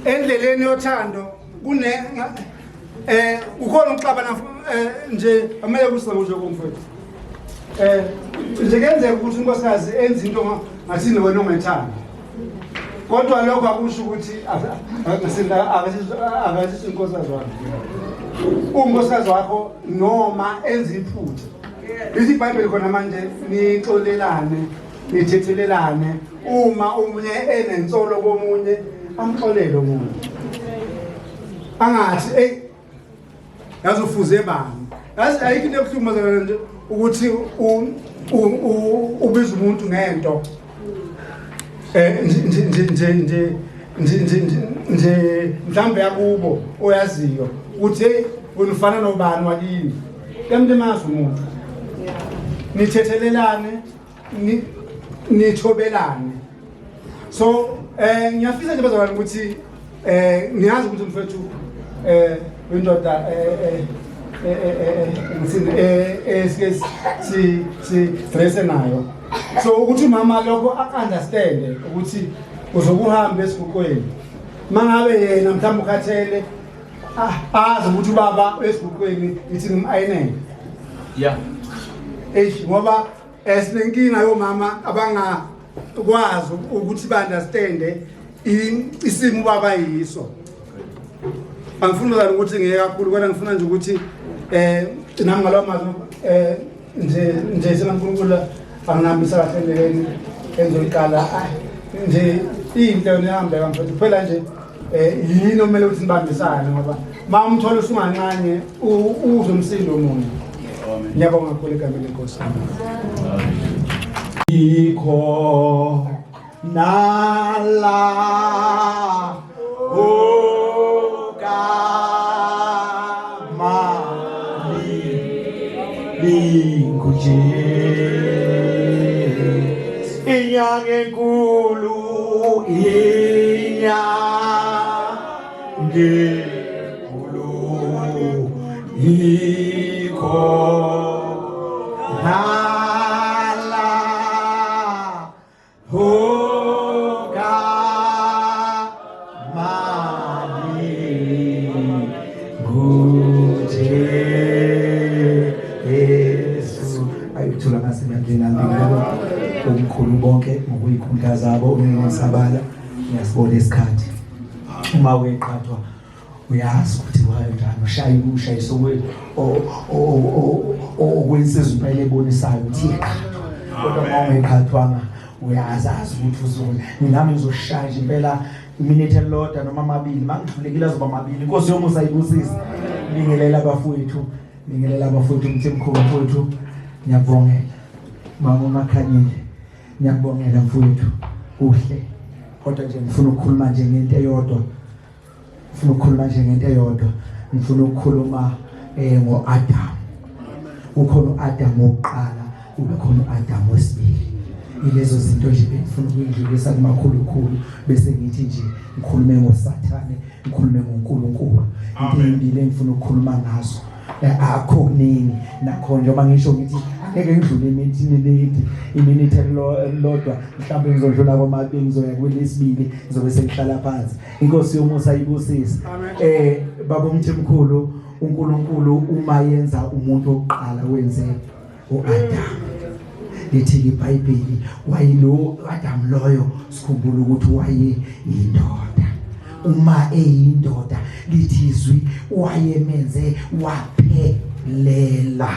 Endleleni yothando kune ukhona uxabana nje amele kusebenzwe komfowethu. Nje kenzeka ukuthi unkosikazi enza into ngathini wena ongethanda. kodwa lokho akusho ukuthi akasisi inkosikazi wakho. Unkosikazi wakho noma enza iphutha. Lithi iBhayibheli khona manje nixolelane, nithethelelane uma umunye enensolo komunye amxolele omunye. Angathi yazi ufuze bani. Yazi ayikho into yokuhlukumezana nje ukuthi ubiza umuntu ngento nje mhlambe yakubo oyaziyo uthi wena ufana nobani wakini emntu emazi umuntu nithethelelane nithobelane so ngiyafisa nje bazalwane ukuthi niyazi ukuthi mfethu indoda si stress nayo so ukuthi mama lokho understand ukuthi uzokuhamba esiguqweni mangabe yena mhlawumbe ukhathele azi ukuthi ubaba esiguqweni ithi ngimayinene ngoba esinenkinga yomama abangakwazi ukuthi ba-understand isimo ubaba yiso. Angifuni ukuthi ngeke kakhulu kodwa ngifuna nje ukuthi nami ngalawo mazwi nje seNkulunkulu anginambisa kahle endleleni enzoyiqala nje into nihambeka mfethu kuphela nje yini omele ukuthi nibambisane ngoba ma umthola usungancane uzomsindo omunye. Ngiyabonga kakhulu egameni lenkosi. Ikho nala Linguje inyanga enkulu ikho hala hoka mali guje ayuthula ngasemandleni ambili omkhulu bonke ngokuyikhundla zabo uNkosabala ngiyasibona isikhathi uma weqhathwa uyazi ukuthi wayendana ushayisa okwensizwa impela ebonisayo ukuthi kodwa uma ungekhathwanga uyazazi ukuthi uzona nami ngizoshaya nje impela iminute elodwa noma amabili mangidlulekile azoba amabili inkosi yomusa ayibusise bingelela abafowethu umthemkhulu mfowethu ngiyabongela mama uMakhanyile ngiyabongela mfowethu uhle kodwa nje ngifuna ukukhuluma nje ngento eyodwa ngifuna ukukhuluma ngo-Adam. Ukhona u-Adam wokuqala kube khona u-Adam wesibili. Ilezo zinto nje bengifuna ukuyidlulisa kumakhulukhulu bese ngithi nje ngikhulume ngoSathane ngikhulume ngoNkulunkulu. Into ey'mbili engifuna ukukhuluma ngazo akho kuningi nakho njengoba ngisho ngithi angeke ngidlule iminute elilodwa mhlawumbe ngizodlula kwamabili ngizoya kwelesibili ngizobe sengihlala phansi. Inkosi yomusa ayibusise. Baba umthemkhulu uNkulunkulu uma yenza umuntu wokuqala wenze uAdam. Lithi iBhayibheli wayilo Adam loyo sikhumbula ukuthi wayeyindoda. Uma eyindoda lithi izwi wayemenze waphelela.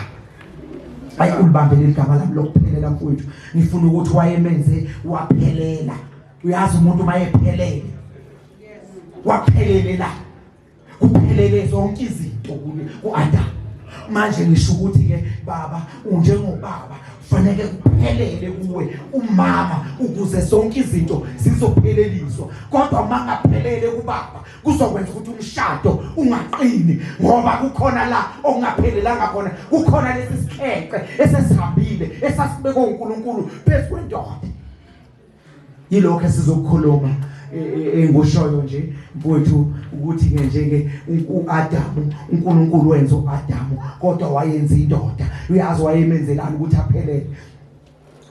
Ayulibambele igama lami lokuphelela mfowethu. Ngifuna ukuthi wayemenze waphelela. Uyazi umuntu mayephelele. Waphelela. Kuphelele zonke izinto kuAdam. Manje ngisho ukuthi ke baba unjengobaba fanele kuphelele kuwe umama ukuze zonke izinto sizopheleliswa. Kodwa mangaphelele kubaba kuzokwenza ukuthi umshado ungaqini ngoba kukhona la ongaphelelanga khona. Kukhona lesi sikheqe esesihambile esasibekwe uNkulunkulu phezu kwendoda. Yilokho esizokukhuluma engushoyo nje mfowethu ukuthi ke nje uAdam uNkulunkulu wenza uAdam kodwa wayenza indoda. Uyazi wayemenzelani ukuthi aphelele.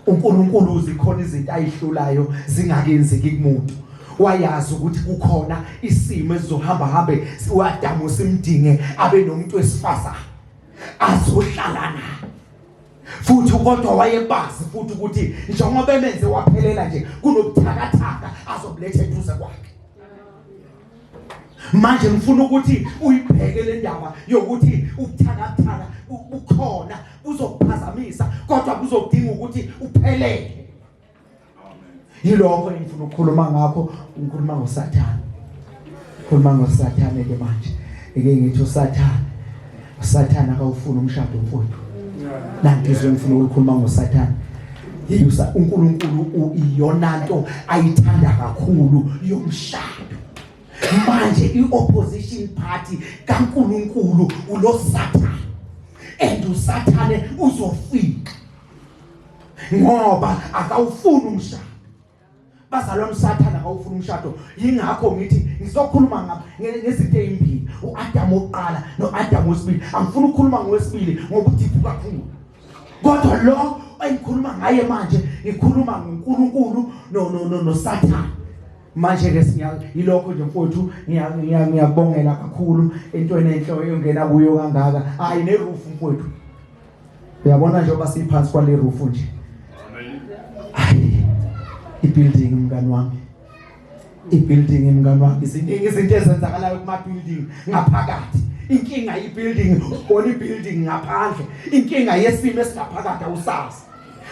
uNkulunkulu zikhona izinto ayihlulayo zingakenzeki kumuntu. Wayazi ukuthi kukhona isimo esizohamba uAdam simdinge abe nomuntu wesifazane azohlala naye. futhi kodwa wayebazi futhi ukuthi njengoba bemenze waphelela nje kunobuthakathaka azobuletha eduze kwakhe. Manje ngifuna ukuthi uyibheke le ndaba yokuthi ubuthakathaka ukhona uzokuphazamisa kodwa kuzodinga ukuthi uphelele. Yilokho engifuna ukukhuluma ngakho, ngikhuluma ngoSathane. Khuluma ngoSathane ke manje. Eke ngithi uSathane akawufuna umshado mfowethu. Nanti ngifuna ukukhuluma ngoSathane. Yeyusa uNkulunkulu iyona nto ayithanda kakhulu yomshado. Manje iopposition party kaNkulunkulu uloSathane. And uSathane uzofika. Ngoba akawufuna umshado. Bazalwa uSathane akawufuna umshado. Yingakho ngithi ngizokhuluma ngezinto ezimbili, uAdam oqala noAdam wesibili. Angifuni ukukhuluma ngowesibili ngoba uDiphu kakhulu. Kodwa lo engikhuluma ngaye manje ngikhuluma ngoNkulunkulu noSathane. Manje ke yilokho nje mfowethu ngiyabongela kakhulu entweni enhle eyongena kuyo kangaka. Hayi neroof mfowethu. Uyabona nje oba siphansi kwale roof nje. Hayi ibuilding mngani wami. Ibuilding mngani wami izinto ezenzakalayo kuma building ngaphakathi. Inkinga ibuilding oli building ngaphandle. Inkinga yesimo esingaphakathi awusazi.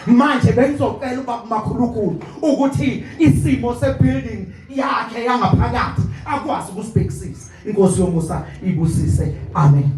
Manje bengizocela ubakumakhulukhulu ukuthi isimo sebuilding yakhe yangaphakathi akwazi ukusibhekisisa. Inkosi yomusa ibusise. Amen.